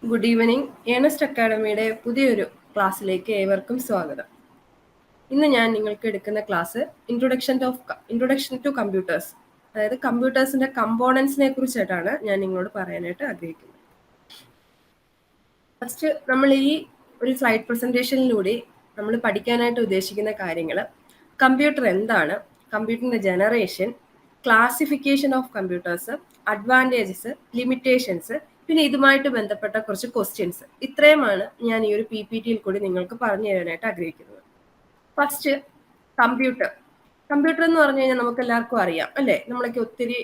Good evening. Ernest അക്കാഡമിയുടെ പുതിയൊരു ക്ലാസ്സിലേക്ക് ഏവർക്കും സ്വാഗതം. ഇന്ന് ഞാൻ നിങ്ങൾക്ക് എടുക്കുന്ന ക്ലാസ് ഇൻട്രൊഡക്ഷൻ ടു കമ്പ്യൂട്ടേഴ്സ്, അതായത് കമ്പ്യൂട്ടേഴ്സിന്റെ കമ്പോണൻസിനെ കുറിച്ചിട്ടാണ് ഞാൻ നിങ്ങളോട് പറയാനായിട്ട് ആഗ്രഹിക്കുന്നത്. ഫസ്റ്റ് നമ്മൾ ഈ ഒരു സ്ലൈഡ് പ്രസന്റേഷനിലൂടെ നമ്മൾ പഠിക്കാനായിട്ട് ഉദ്ദേശിക്കുന്ന കാര്യങ്ങൾ: കമ്പ്യൂട്ടർ എന്താണ്, കമ്പ്യൂട്ടറിന്റെ generation, classification of computers, advantages, limitations, പിന്നെ ഇതുമായിട്ട് ബന്ധപ്പെട്ട കുറച്ച് ക്വസ്റ്റ്യൻസ്. ഇത്രയുമാണ് ഞാൻ ഈ ഒരു PPT-യിൽ കൂടി നിങ്ങൾക്ക് പറഞ്ഞു തരാനായിട്ട് ആഗ്രഹിക്കുന്നത്. ഫസ്റ്റ്, കമ്പ്യൂട്ടർ എന്ന് പറഞ്ഞു കഴിഞ്ഞാൽ നമുക്ക് എല്ലാവർക്കും അറിയാം അല്ലേ? നമ്മളൊക്കെ ഒത്തിരി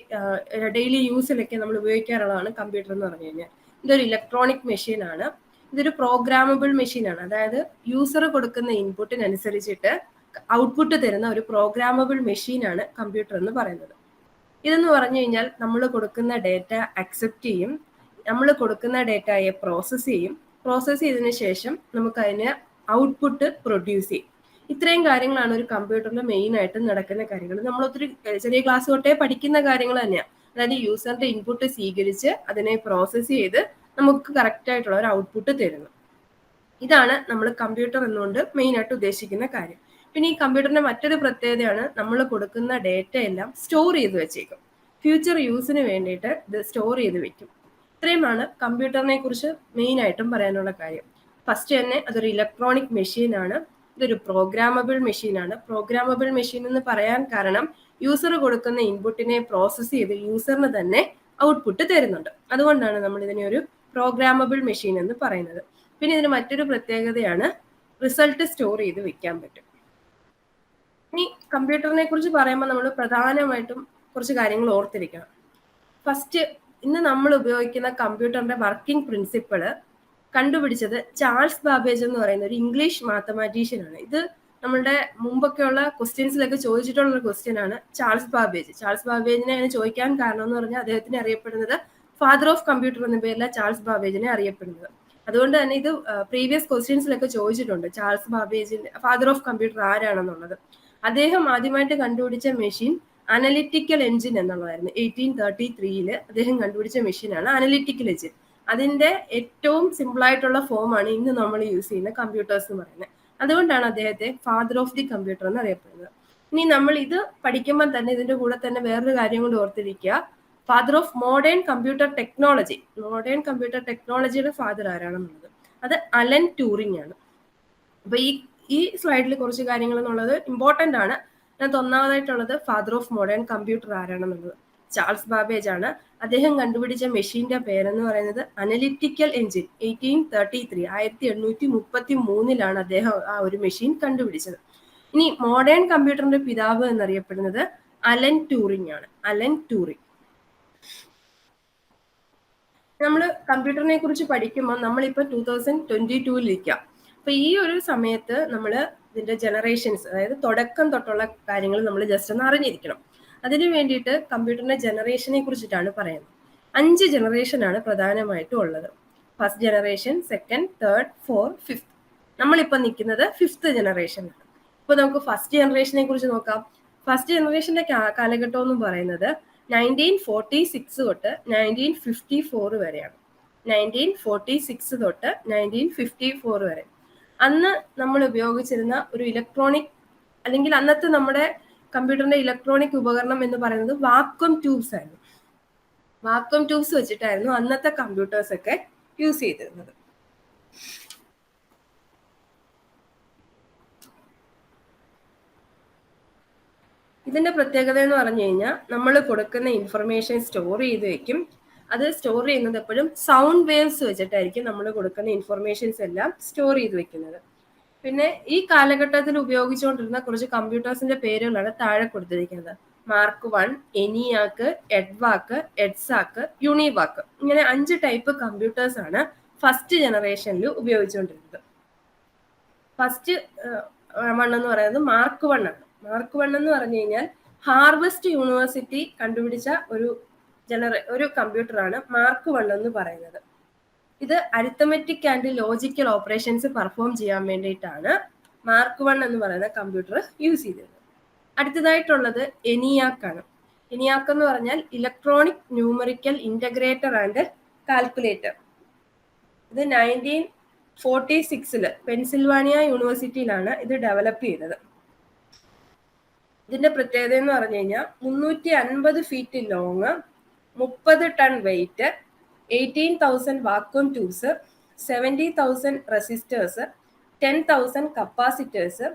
ഡെയിലി യൂസിലൊക്കെ നമ്മൾ ഉപയോഗിക്കാറുള്ളതാണ് കമ്പ്യൂട്ടർ എന്ന് പറഞ്ഞു കഴിഞ്ഞാൽ. ഇതൊരു ഇലക്ട്രോണിക് മെഷീൻ ആണ്. ഇതൊരു പ്രോഗ്രാമബിൾ മെഷീൻ ആണ്. അതായത് യൂസർ കൊടുക്കുന്ന ഇൻപുട്ടിനനുസരിച്ചിട്ട് ഔട്ട്പുട്ട് തരുന്ന ഒരു പ്രോഗ്രാമബിൾ മെഷീൻ ആണ് കമ്പ്യൂട്ടർ എന്ന് പറയുന്നത്. ഇതെന്ന് പറഞ്ഞു കഴിഞ്ഞാൽ നമ്മൾ കൊടുക്കുന്ന ഡേറ്റ അക്സെപ്റ്റ് ചെയ്യും, നമ്മൾ കൊടുക്കുന്ന ഡേറ്റയെ പ്രോസസ്സ് ചെയ്തതിനു ശേഷം നമുക്ക് അതിന് ഔട്ട്പുട്ട് പ്രൊഡ്യൂസ് ചെയ്യും. ഇത്രയും കാര്യങ്ങളാണ് ഒരു കമ്പ്യൂട്ടറിൽ മെയിൻ ആയിട്ട് നടക്കുന്ന കാര്യങ്ങൾ. നമ്മൾ ഒത്തിരി ചെറിയ ക്ലാസ് തൊട്ടേ പഠിക്കുന്ന കാര്യങ്ങൾ തന്നെയാണ്. അതായത് യൂസറിന്റെ ഇൻപുട്ട് സ്വീകരിച്ച് അതിനെ പ്രോസസ്സ് ചെയ്ത് നമുക്ക് കറക്റ്റ് ആയിട്ടുള്ള ഒരു ഔട്ട്പുട്ട് തരുന്നു. ഇതാണ് നമ്മൾ കമ്പ്യൂട്ടർ എന്നുകൊണ്ട് മെയിൻ ആയിട്ട് ഉദ്ദേശിക്കുന്ന കാര്യം. പിന്നെ ഈ കമ്പ്യൂട്ടറിന്റെ മറ്റൊരു പ്രത്യേകതയാണ് നമ്മൾ കൊടുക്കുന്ന ഡേറ്റ എല്ലാം സ്റ്റോർ ചെയ്ത് വെച്ചേക്കും. ഫ്യൂച്ചർ യൂസിന് വേണ്ടിയിട്ട് ഇത് സ്റ്റോർ ചെയ്ത് വെക്കും. ഇത്രയുമാണ് കമ്പ്യൂട്ടറിനെ കുറിച്ച് മെയിൻ ആയിട്ടും പറയാനുള്ള കാര്യം. ഫസ്റ്റ് തന്നെ അതൊരു ഇലക്ട്രോണിക് മെഷീൻ ആണ്. ഇതൊരു പ്രോഗ്രാമബിൾ മെഷീൻ ആണ്. പ്രോഗ്രാമബിൾ മെഷീൻ എന്ന് പറയാൻ കാരണം യൂസർ കൊടുക്കുന്ന ഇൻപുട്ടിനെ പ്രോസസ്സ് ചെയ്ത് യൂസറിന് തന്നെ ഔട്ട്പുട്ട് തരുന്നുണ്ട്. അതുകൊണ്ടാണ് നമ്മൾ ഇതിനെ ഒരു പ്രോഗ്രാമബിൾ മെഷീൻ എന്ന് പറയുന്നത്. പിന്നെ ഇതിന് മറ്റൊരു പ്രത്യേകതയാണ് റിസൾട്ട് സ്റ്റോർ ചെയ്ത് വെക്കാൻ പറ്റും. ഇനി കമ്പ്യൂട്ടറിനെ കുറിച്ച് പറയുമ്പോൾ നമ്മൾ പ്രധാനമായിട്ടും കുറച്ച് കാര്യങ്ങൾ ഓർത്തിരിക്കണം. ഫസ്റ്റ്, ഇന്ന് നമ്മൾ ഉപയോഗിക്കുന്ന കമ്പ്യൂട്ടറിന്റെ വർക്കിംഗ് പ്രിൻസിപ്പിള് കണ്ടുപിടിച്ചത് ചാൾസ് ബാബേജ് എന്ന് പറയുന്ന ഒരു ഇംഗ്ലീഷ് മാത്തമാറ്റീഷ്യൻ ആണ്. ഇത് നമ്മളുടെ മുമ്പൊക്കെയുള്ള ക്വസ്റ്റ്യൻസിലൊക്കെ ചോദിച്ചിട്ടുള്ള ഒരു ക്വസ്റ്റ്യൻ ആണ് ചാൾസ് ബാബേജിനെ അങ്ങനെ ചോദിക്കാൻ കാരണം എന്ന് പറഞ്ഞാൽ അദ്ദേഹത്തിന് അറിയപ്പെടുന്നത് ഫാദർ ഓഫ് കമ്പ്യൂട്ടർ എന്ന പേരിലാണ് ചാൾസ് ബാബേജിനെ അറിയപ്പെടുന്നത്. അതുകൊണ്ട് തന്നെ ഇത് പ്രീവിയസ് ക്വസ്റ്റ്യൻസിലൊക്കെ ചോദിച്ചിട്ടുണ്ട്, ചാൾസ് ബാബേജിന്റെ ഫാദർ ഓഫ് കമ്പ്യൂട്ടർ ആരാണെന്നുള്ളത്. അദ്ദേഹം ആദ്യമായിട്ട് കണ്ടുപിടിച്ച മെഷീൻ അനലിറ്റിക്കൽ എഞ്ചിൻ എന്നുള്ളതായിരുന്നു. 1833 അദ്ദേഹം കണ്ടുപിടിച്ച മെഷീനാണ് അനലിറ്റിക്കൽ എഞ്ചിൻ. അതിന്റെ ഏറ്റവും സിമ്പിൾ ആയിട്ടുള്ള ഫോമാണ് ഇന്ന് നമ്മൾ യൂസ് ചെയ്യുന്ന കമ്പ്യൂട്ടേഴ്സ് എന്ന് പറയുന്നത്. അതുകൊണ്ടാണ് അദ്ദേഹത്തെ ഫാദർ ഓഫ് ദി കമ്പ്യൂട്ടർ എന്ന് അറിയപ്പെടുന്നത്. ഇനി നമ്മൾ ഇത് പഠിക്കുമ്പോൾ തന്നെ ഇതിന്റെ കൂടെ തന്നെ വേറൊരു കാര്യം കൊണ്ട് ഓർത്തിരിക്കുക: ഫാദർ ഓഫ് മോഡേൺ കമ്പ്യൂട്ടർ ടെക്നോളജിയുടെ ഫാദർ ആരാണെന്നുള്ളത് അത് അലൻ ട്യൂറിംഗ് ആണ്. അപ്പൊ ഈ സ്ലൈഡിൽ കുറച്ച് കാര്യങ്ങൾ എന്നുള്ളത് ഇമ്പോർട്ടന്റ് ആണ്. അതിനകത്ത് ഒന്നാമതായിട്ടുള്ളത് ഫാദർ ഓഫ് മോഡേൺ കമ്പ്യൂട്ടർ ആരാണെന്നുള്ളത് ചാൾസ് ബാബേജ് ആണ്. അദ്ദേഹം കണ്ടുപിടിച്ച മെഷീന്റെ പേരെന്ന് പറയുന്നത് അനലിറ്റിക്കൽ എഞ്ചിൻ. 1833 അദ്ദേഹം ആ ഒരു മെഷീൻ കണ്ടുപിടിച്ചത്. ഇനി മോഡേൺ കമ്പ്യൂട്ടറിന്റെ പിതാവ് എന്നറിയപ്പെടുന്നത് അലൻ ട്യൂറിംഗ് ആണ്. നമ്മൾ കമ്പ്യൂട്ടറിനെ കുറിച്ച് പഠിക്കുമ്പോൾ നമ്മളിപ്പോൾ 2022 അപ്പൊ ഈ ഒരു സമയത്ത് നമ്മൾ ഇതിന്റെ ജനറേഷൻസ്, അതായത് തുടക്കം തൊട്ടുള്ള കാര്യങ്ങൾ നമ്മൾ ജസ്റ്റ് ഒന്ന് അറിഞ്ഞിരിക്കണം. അതിനു വേണ്ടിയിട്ട് കമ്പ്യൂട്ടറിന്റെ ജനറേഷനെ കുറിച്ചിട്ടാണ് പറയുന്നത്. 5 ജനറേഷനാണ് പ്രധാനമായിട്ടും ഉള്ളത്. First generation, second, third, fourth, fifth. നമ്മളിപ്പോൾ നിൽക്കുന്നത് 5th ജനറേഷനാണ്. ഇപ്പൊ നമുക്ക് ഫസ്റ്റ് ജനറേഷനെ കുറിച്ച് നോക്കാം. ഫസ്റ്റ് ജനറേഷന്റെ കാലഘട്ടം എന്ന് പറയുന്നത് 1946 തൊട്ട് 1954 വരെയാണ്. 1946 തൊട്ട് 1954 വരെ. അന്ന് നമ്മൾ ഉപയോഗിച്ചിരുന്ന ഒരു ഇലക്ട്രോണിക്, അല്ലെങ്കിൽ അന്നത്തെ നമ്മുടെ കമ്പ്യൂട്ടറിന്റെ ഇലക്ട്രോണിക് ഉപകരണം എന്ന് പറയുന്നത് വാക്വം ട്യൂബ്സ് ആയിരുന്നു. വാക്വം ട്യൂബ്സ് വെച്ചിട്ടായിരുന്നു അന്നത്തെ കമ്പ്യൂട്ടേഴ്സ് ഒക്കെ യൂസ് ചെയ്തിരുന്നത്. ഇതിന്റെ പ്രത്യേകത എന്ന് പറഞ്ഞു കഴിഞ്ഞാൽ നമ്മൾ കൊടുക്കുന്ന ഇൻഫർമേഷൻ സ്റ്റോർ ചെയ്ത് വെക്കും. അത് സ്റ്റോർ ചെയ്യുന്നത് എപ്പോഴും സൗണ്ട് വേവ്സ് വെച്ചിട്ടായിരിക്കും നമ്മൾ കൊടുക്കുന്ന ഇൻഫർമേഷൻസ് എല്ലാം സ്റ്റോർ ചെയ്ത് വെക്കുന്നത്. പിന്നെ ഈ കാലഘട്ടത്തിൽ ഉപയോഗിച്ചുകൊണ്ടിരുന്ന കുറച്ച് കമ്പ്യൂട്ടേഴ്സിന്റെ പേരുകളാണ് താഴെ കൊടുത്തിരിക്കുന്നത്. മാർക്ക് 1, എനിയാക്ക്, എഡ്വാക്ക്, എഡ്സാക്ക്, യൂണിവാക്ക്. ഇങ്ങനെ 5 ടൈപ്പ് കമ്പ്യൂട്ടേഴ്സ് ആണ് ഫസ്റ്റ് ജനറേഷനിൽ ഉപയോഗിച്ചുകൊണ്ടിരുന്നത്. ഫസ്റ്റ് 1 എന്ന് പറയുന്നത് മാർക്ക് 1 ആണ്. മാർക്ക് 1 എന്ന് പറഞ്ഞു കഴിഞ്ഞാൽ ഹാർവസ്റ്റ് യൂണിവേഴ്സിറ്റി കണ്ടുപിടിച്ച ഒരു കമ്പ്യൂട്ടറാണ് മാർക്ക് 1 എന്ന് പറയുന്നത്. ഇത് arithmetic and logical operations perform ചെയ്യാൻ വേണ്ടിയിട്ടാണ് മാർക്ക് 1 എന്ന് പറയുന്ന കമ്പ്യൂട്ടർ യൂസ് ചെയ്തത്. അടുത്തതായിട്ടുള്ളത് എനിയാക്ക് ആണ്. എനിയാക്ക് എന്ന് പറഞ്ഞാൽ electronic numerical integrator and calculator. ഇത് 1946 പെൻസിൽവാനിയ യൂണിവേഴ്സിറ്റിയിലാണ് ഇത് ഡെവലപ്പ് ചെയ്തത്. ഇതിന്റെ പ്രത്യേകത എന്ന് പറഞ്ഞു കഴിഞ്ഞാൽ 350 feet long, 30 ton weight, 18,000 vacuum tubes, 70,000 resistors, 10,000 capacitors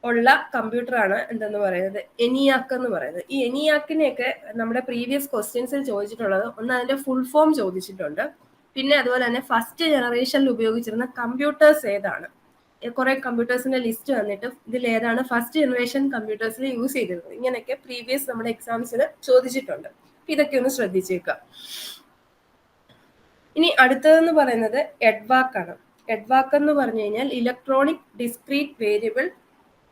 ഉള്ള കമ്പ്യൂട്ടറാണ് എന്തെന്ന് പറയുന്നത്, ENIAC എന്ന് പറയുന്നത്. ഈ ENIACനെയൊക്കെ നമ്മുടെ പ്രീവിയസ് ക്വസ്റ്റ്യൻസിൽ ചോദിച്ചിട്ടുള്ളത് ഒന്ന് അതിന്റെ ഫുൾ ഫോം ചോദിച്ചിട്ടുണ്ട്. പിന്നെ അതുപോലെ തന്നെ ഫസ്റ്റ് ജനറേഷനിൽ ഉപയോഗിച്ചിരുന്ന കമ്പ്യൂട്ടേഴ്സ് ഏതാണ്, കുറെ കമ്പ്യൂട്ടേഴ്സിന്റെ ലിസ്റ്റ് വന്നിട്ട് ഇതിൽ ഏതാണ് ഫസ്റ്റ് ജനറേഷൻ കമ്പ്യൂട്ടേഴ്സിൽ യൂസ് ചെയ്തിരുന്നത്, ഇങ്ങനെയൊക്കെ പ്രീവിയസ് നമ്മുടെ എക്സാംസിൽ ചോദിച്ചിട്ടുണ്ട്. ഇതൊക്കെ ഒന്ന് ശ്രദ്ധിച്ചേക്കുക. ഇനി അടുത്തതെന്ന് പറയുന്നത് എഡ്വാക്ക് ആണ്. എഡ്വാക്ക് എന്ന് പറഞ്ഞു കഴിഞ്ഞാൽ electronic discrete variable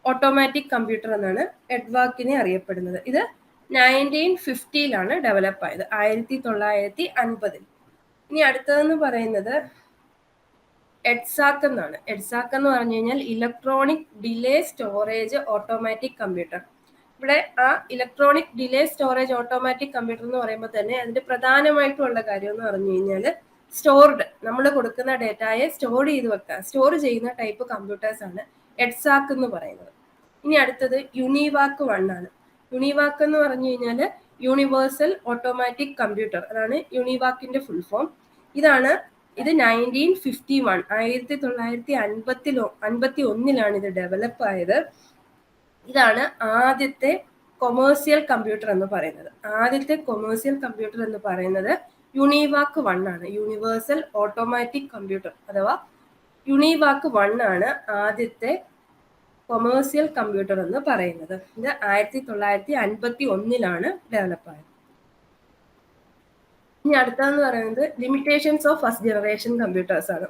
automatic computer എന്നാണ് എഡ്വാക്കിനെ അറിയപ്പെടുന്നത്. ഇത് 1950 ഡെവലപ്പ് ആയത്, 1950. ഇനി അടുത്തതെന്ന് പറയുന്നത് എഡ്സാക്ക് എന്നാണ്. എഡ്സാക്ക് എന്ന് പറഞ്ഞു കഴിഞ്ഞാൽ electronic delay storage automatic computer. ഇവിടെ ആ electronic delay storage automatic computer എന്ന് പറയുമ്പോൾ തന്നെ അതിന്റെ പ്രധാനമായിട്ടുള്ള കാര്യം എന്ന് പറഞ്ഞു കഴിഞ്ഞാൽ സ്റ്റോർഡ്, നമ്മൾ കൊടുക്കുന്ന ഡേറ്റയെ സ്റ്റോർ ചെയ്യുന്ന ടൈപ്പ് കമ്പ്യൂട്ടേഴ്സ് ആണ് എഡ്സാക്ക് എന്ന് പറയുന്നത്. ഇനി അടുത്തത് യുണിവാക്ക് 1 ആണ്. യുണിവാക്ക് എന്ന് പറഞ്ഞു കഴിഞ്ഞാൽ യൂണിവേഴ്സൽ ഓട്ടോമാറ്റിക് കമ്പ്യൂട്ടർ, അതാണ് യുണിവാക്കിന്റെ ഫുൾ ഫോം. ഇത് 1951 1951 ഇത് ഡെവലപ്പ് ആയത്. ഇതാണ് ആദ്യത്തെ കൊമേഴ്സ്യൽ കമ്പ്യൂട്ടർ എന്ന് പറയുന്നത്. ആദ്യത്തെ കൊമേഴ്സ്യൽ കമ്പ്യൂട്ടർ എന്ന് പറയുന്നത് യുണിവാക്ക് 1 ആണ്. യൂണിവേഴ്സൽ ഓട്ടോമാറ്റിക് കമ്പ്യൂട്ടർ അഥവാ യുണിവാക്ക് 1 ആണ് ആദ്യത്തെ കൊമേഴ്സ്യൽ കമ്പ്യൂട്ടർ എന്ന് പറയുന്നത്. ഇത് 1951 ഡെവലപ്പ് ആയത്. ഇനി അടുത്തതെന്ന് പറയുന്നത് limitations of first generation computers ആണ്.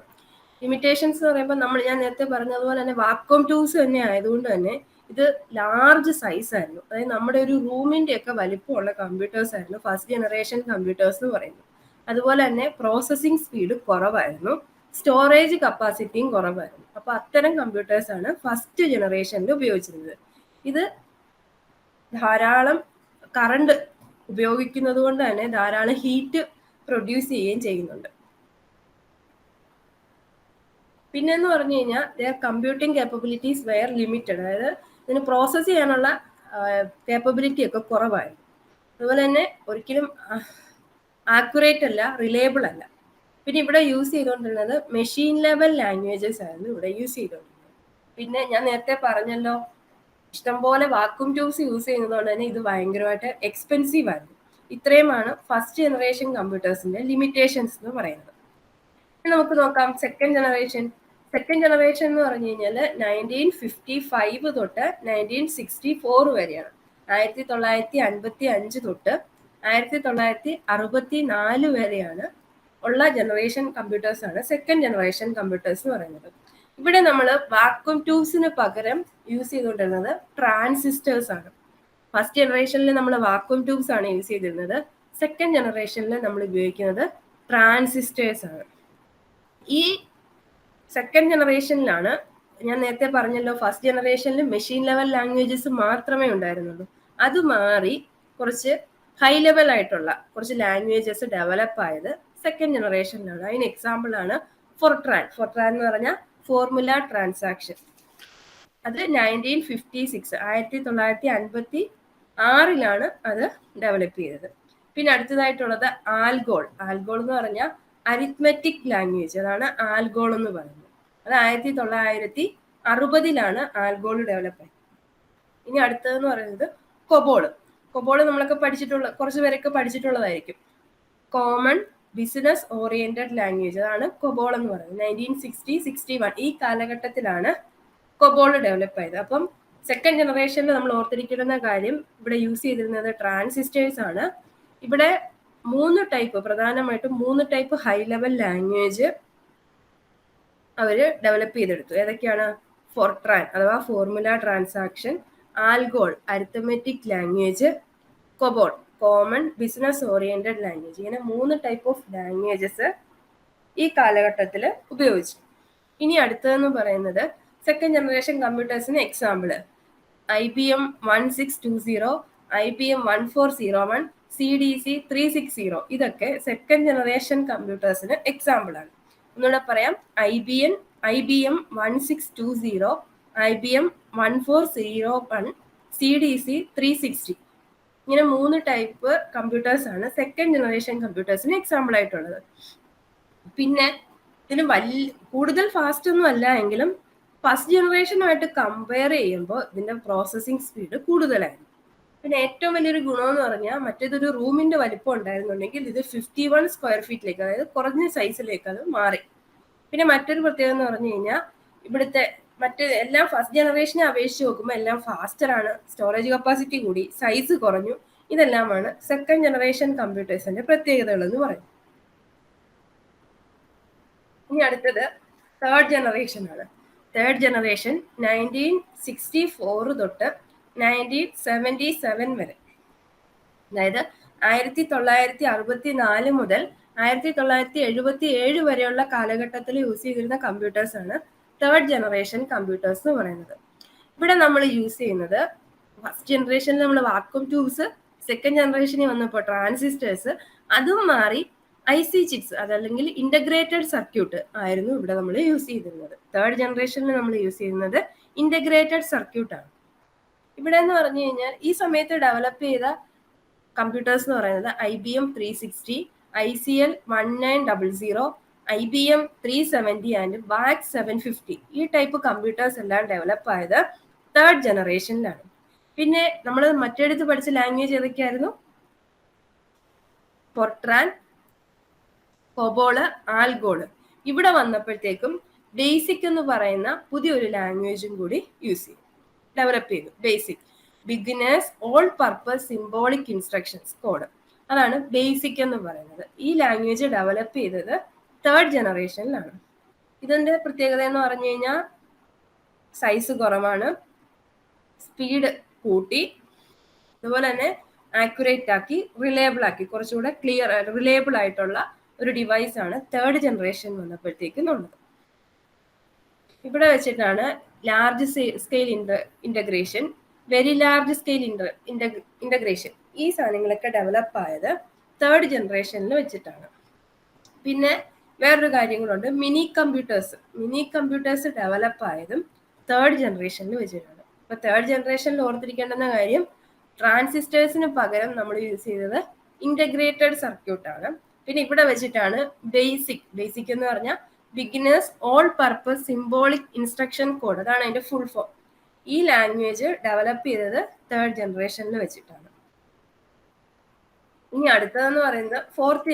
ലിമിറ്റേഷൻസ് എന്ന് പറയുമ്പോൾ ഞാൻ നേരത്തെ പറഞ്ഞതുപോലെ തന്നെ വാക്വം ട്യൂബ്സ് തന്നെ ആയതുകൊണ്ട് തന്നെ ഇത് ലാർജ് സൈസ് ആയിരുന്നു. അതായത് നമ്മുടെ ഒരു റൂമിന്റെ ഒക്കെ വലിപ്പമുള്ള കമ്പ്യൂട്ടേഴ്സ് ആയിരുന്നു ഫസ്റ്റ് ജനറേഷൻ കമ്പ്യൂട്ടേഴ്സ് എന്ന് പറയുന്നത്. അതുപോലെ തന്നെ പ്രോസസ്സിംഗ് സ്പീഡ് കുറവായിരുന്നു, സ്റ്റോറേജ് കപ്പാസിറ്റിയും കുറവായിരുന്നു. അപ്പൊ അത്തരം കമ്പ്യൂട്ടേഴ്സ് ആണ് ഫസ്റ്റ് ജനറേഷനിൽ ഉപയോഗിച്ചിരുന്നത്. ഇത് ധാരാളം കറണ്ട് ഉപയോഗിക്കുന്നത് കൊണ്ട് തന്നെ ധാരാളം ഹീറ്റ് പ്രൊഡ്യൂസ് ചെയ്യുകയും ചെയ്യുന്നുണ്ട്. പിന്നെന്ന് പറഞ്ഞു കഴിഞ്ഞാൽ their computing capabilities were limited, അതായത് ഇതിന് പ്രോസസ്സ് ചെയ്യാനുള്ള കേപ്പബിലിറ്റി ഒക്കെ കുറവായിരുന്നു. അതുപോലെ തന്നെ ഒരിക്കലും ആക്യുറേറ്റ് അല്ല, റിലയബിൾ അല്ല. പിന്നെ ഇവിടെ യൂസ് ചെയ്തുകൊണ്ടിരുന്നത് മെഷീൻ ലെവൽ ലാംഗ്വേജസ് ആയിരുന്നു ഇവിടെ യൂസ് ചെയ്തുകൊണ്ടിരുന്നത്. പിന്നെ ഞാൻ നേരത്തെ പറഞ്ഞല്ലോ, ഇഷ്ടംപോലെ വാക്വം ട്യൂബ്സ് യൂസ് ചെയ്യുന്നതുകൊണ്ട് തന്നെ ഇത് ഭയങ്കരമായിട്ട് എക്സ്പെൻസീവ് ആയിരുന്നു. ഇത്രയുമാണ് ഫസ്റ്റ് ജനറേഷൻ കമ്പ്യൂട്ടേഴ്സിന്റെ ലിമിറ്റേഷൻസ് എന്ന് പറയുന്നത്. നമുക്ക് നോക്കാം സെക്കൻഡ് ജനറേഷൻ. സെക്കൻഡ് ജനറേഷൻ എന്ന് പറഞ്ഞു കഴിഞ്ഞാൽ 1955 തൊട്ട് 1964 വരെയാണ്. 1955 തൊട്ട് 1964 വരെയാണ് ഉള്ള ജനറേഷൻ കമ്പ്യൂട്ടേഴ്സ് ആണ് സെക്കൻഡ് ജനറേഷൻ കമ്പ്യൂട്ടേഴ്സ് എന്ന് പറയുന്നത്. ഇവിടെ നമ്മൾ വാക്വം ട്യൂബ്സിന് പകരം യൂസ് ചെയ്തുകൊണ്ടിരുന്നത് ട്രാൻസിസ്റ്റേഴ്സ് ആണ്. ഫസ്റ്റ് ജനറേഷനിൽ നമ്മൾ വാക്വം ട്യൂബ്സ് ആണ് യൂസ് ചെയ്തിരുന്നത്. സെക്കൻഡ് ജനറേഷനിൽ നമ്മൾ ഉപയോഗിക്കുന്നത് ട്രാൻസിസ്റ്റേഴ്സ് ആണ്. ഈ സെക്കൻഡ് ജനറേഷനിലാണ് ഞാൻ നേരത്തെ പറഞ്ഞല്ലോ, ഫസ്റ്റ് ജനറേഷനിൽ മെഷീൻ ലെവൽ ലാംഗ്വേജസ് മാത്രമേ ഉണ്ടായിരുന്നുള്ളൂ. അത് മാറി കുറച്ച് ഹൈ ലെവൽ ആയിട്ടുള്ള കുറച്ച് ലാംഗ്വേജസ് ഡെവലപ്പ് ആയത് സെക്കൻഡ് ജനറേഷനിലാണ്. അതിന് എക്സാമ്പിൾ ആണ് ഫോർട്രാൻ. ഫോർട്രാൻ എന്ന് പറഞ്ഞാൽ ഫോർമുല ട്രാൻസാക്ഷൻ. അത് 1956 1956 അത് ഡെവലപ്പ് ചെയ്തത്. പിന്നെ അടുത്തതായിട്ടുള്ളത് ആൽഗോൾ. ആൽഗോൾ എന്ന് പറഞ്ഞാൽ അരിത്മെറ്റിക് ലാംഗ്വേജ്, അതാണ് ആൽഗോൾ എന്ന് പറയുന്നത്. അത് 1960 ആൽഗോൾ ഡെവലപ്പ് ആയത്. ഇനി അടുത്തതെന്ന് പറയുന്നത് കൊബോള്. കൊബോള് നമ്മളൊക്കെ കുറച്ച് പേരൊക്കെ പഠിച്ചിട്ടുള്ളതായിരിക്കും. കോമൺ ബിസിനസ് ഓറിയന്റഡ് ലാംഗ്വേജ്, അതാണ് കൊബോൾ എന്ന് പറയുന്നത്. 1960-61 ഈ കാലഘട്ടത്തിലാണ് കൊബോൾ ഡെവലപ്പ് ആയത്. അപ്പം സെക്കൻഡ് ജനറേഷനിൽ നമ്മൾ ഓർത്തിരിക്കുന്ന കാര്യം, ഇവിടെ യൂസ് ചെയ്തിരുന്നത് ട്രാൻസിസ്റ്റേഴ്സ് ആണ്. ഇവിടെ പ്രധാനമായിട്ടും 3 ടൈപ്പ് ഹൈ ലെവൽ ലാംഗ്വേജ് അവര് ഡെവലപ്പ് ചെയ്തെടുത്തു. ഏതൊക്കെയാണ്? ഫോർട്രാൻ അഥവാ formula transaction, Algol arithmetic language, COBOL common business oriented language. ഇങ്ങനെ 3 ടൈപ്പ് ഓഫ് ലാംഗ്വേജസ് ഈ കാലഘട്ടത്തിൽ ഉപയോഗിച്ചു. ഇനി അടുത്തതെന്ന് പറയുന്നത് സെക്കൻഡ് ജനറേഷൻ കമ്പ്യൂട്ടേഴ്സിന് എക്സാമ്പിൾ IBM 1620, IBM 1401, CDC 360. ഇതൊക്കെ സെക്കൻഡ് ജനറേഷൻ കമ്പ്യൂട്ടേഴ്സിന് എക്സാമ്പിൾ ആണ്. ഒന്നുകൂടെ പറയാം. IBM 1620, IBM 1401, CDC 360. ഇങ്ങനെ 3 ടൈപ്പ് കമ്പ്യൂട്ടേഴ്സ് ആണ് സെക്കൻഡ് ജനറേഷൻ കമ്പ്യൂട്ടേഴ്സിന് എക്സാമ്പിൾ ആയിട്ടുള്ളത്. പിന്നെ ഇതിന് കൂടുതൽ ഫാസ്റ്റ് ഒന്നും അല്ല എങ്കിലും ഫസ്റ്റ് ജനറേഷനുമായിട്ട് കമ്പയർ ചെയ്യുമ്പോൾ ഇതിന്റെ പ്രോസസ്സിംഗ് സ്പീഡ് കൂടുതലായിരുന്നു. പിന്നെ ഏറ്റവും വലിയൊരു ഗുണമെന്ന് പറഞ്ഞാൽ മറ്റേതൊരു റൂമിന്റെ വലിപ്പം ഉണ്ടായിരുന്നുണ്ടെങ്കിൽ ഇത് 51 സ്ക്വയർ ഫീറ്റിലേക്ക്, അതായത് കുറഞ്ഞ സൈസിലേക്ക് അത് മാറി. പിന്നെ മറ്റൊരു പ്രത്യേകത എന്ന് പറഞ്ഞു കഴിഞ്ഞാൽ ഇവിടുത്തെ എല്ലാം ഫസ്റ്റ് ജനറേഷനെ അപേക്ഷിച്ച് നോക്കുമ്പോൾ എല്ലാം ഫാസ്റ്റർ ആണ്, സ്റ്റോറേജ് കപ്പാസിറ്റി കൂടി, സൈസ് കുറഞ്ഞു. ഇതെല്ലാമാണ് സെക്കൻഡ് ജനറേഷൻ കമ്പ്യൂട്ടേഴ്സിന്റെ പ്രത്യേകതകൾ എന്ന് പറയും. ഇനി അടുത്തത് തേർഡ് ജനറേഷൻ ആണ്. തേർഡ് ജനറേഷൻ 1964 തൊട്ട് 1977 വരെ, അതായത് 1964 മുതൽ 1977 വരെയുള്ള കാലഘട്ടത്തിൽ യൂസ് ചെയ്തിരുന്ന കമ്പ്യൂട്ടേഴ്സ് ആണ് തേർഡ് ജനറേഷൻ കമ്പ്യൂട്ടേഴ്സ് എന്ന് പറയുന്നത്. ഇവിടെ നമ്മൾ യൂസ് ചെയ്യുന്നത് ഫസ്റ്റ് ജനറേഷനിൽ നമ്മൾ വാക്വം ട്യൂബ്സ്, സെക്കൻഡ് ജനറേഷനിൽ വന്നപ്പോൾ ട്രാൻസിസ്റ്റേഴ്സ്, അതും മാറി IC ചിപ്സ്, അതല്ലെങ്കിൽ ഇന്റഗ്രേറ്റഡ് സർക്യൂട്ട് ആയിരുന്നു ഇവിടെ നമ്മൾ യൂസ് ചെയ്തിരുന്നത്. തേർഡ് ജനറേഷനിൽ നമ്മൾ യൂസ് ചെയ്യുന്നത് ഇന്റഗ്രേറ്റഡ് സർക്യൂട്ട് ആണ്. ഇവിടെ എന്ന് പറഞ്ഞു കഴിഞ്ഞാൽ ഈ സമയത്ത് ഡെവലപ്പ് ചെയ്ത കമ്പ്യൂട്ടേഴ്സ് എന്ന് പറയുന്നത് IBM 360, ICL 1900, IBM 370 and VAX 750. ഈ ടൈപ്പ് കമ്പ്യൂട്ടേഴ്സ് എല്ലാം ഡെവലപ്പ് ആയത് തേർഡ് ജനറേഷനിലാണ്. പിന്നെ നമ്മൾ മറ്റെടുത്ത് പഠിച്ച ലാംഗ്വേജ് ഏതൊക്കെയായിരുന്നു? ഫോർട്രാൻ, കൊബോള്, ആൽഗോള്. ഇവിടെ വന്നപ്പോഴത്തേക്കും ബേസിക് എന്ന് പറയുന്ന പുതിയൊരു ലാംഗ്വേജും കൂടി യൂസ് ചെയ്തു, ഡെവലപ്പ് ചെയ്തു. Basic, beginners all purpose symbolic instructions code, അതാണ് ബേസിക് എന്ന് പറയുന്നത്. ഈ ലാംഗ്വേജ് ഡെവലപ്പ് ചെയ്തത് തേർഡ് ജനറേഷനിലാണ്. ഇതിന്റെ പ്രത്യേകത എന്ന് പറഞ്ഞു കഴിഞ്ഞാൽ സൈസ് കുറവാണ്, സ്പീഡ് കൂട്ടി, അതുപോലെ തന്നെ ആക്യുറേറ്റ് ആക്കി, റിലയബിൾ ആക്കി, കുറച്ചുകൂടെ ക്ലിയർ റിലയബിൾ ആയിട്ടുള്ള ഒരു ഡിവൈസ് ആണ് തേർഡ് ജനറേഷൻ വന്നപ്പോഴത്തേക്കും ഉള്ളത്. ഇവിടെ വെച്ചിട്ടാണ് large scale integration, very large scale integration, ഈ സാധനങ്ങളൊക്കെ ഡെവലപ്പ് ആയത് തേർഡ് ജനറേഷനിൽ വെച്ചിട്ടാണ്. പിന്നെ വേറൊരു കാര്യങ്ങളുണ്ട്, മിനി കമ്പ്യൂട്ടേഴ്സ് ഡെവലപ്പ് ആയതും തേർഡ് ജനറേഷനിൽ വെച്ചിട്ടാണ്. അപ്പൊ തേർഡ് ജനറേഷനിൽ ഓർത്തിരിക്കേണ്ടുന്ന കാര്യം, ട്രാൻസിസ്റ്റേഴ്സിന് പകരം നമ്മൾ യൂസ് ചെയ്തത് ഇന്റഗ്രേറ്റഡ് സർക്യൂട്ട് ആണ്. പിന്നെ ഇവിടെ വെച്ചിട്ടാണ് ബേസിക് എന്ന് പറഞ്ഞാൽ beginners all purpose symbolic instruction code, അതാണ് അതിന്റെ ഫുൾ ഫോം. ഈ ലാംഗ്വേജ് ഡെവലപ്പ് ചെയ്തത് തേർഡ് ജനറേഷനിൽ വെച്ചിട്ടാണ്. ഇനി അടുത്തതെന്ന് പറയുന്നത് ഫോർത്ത്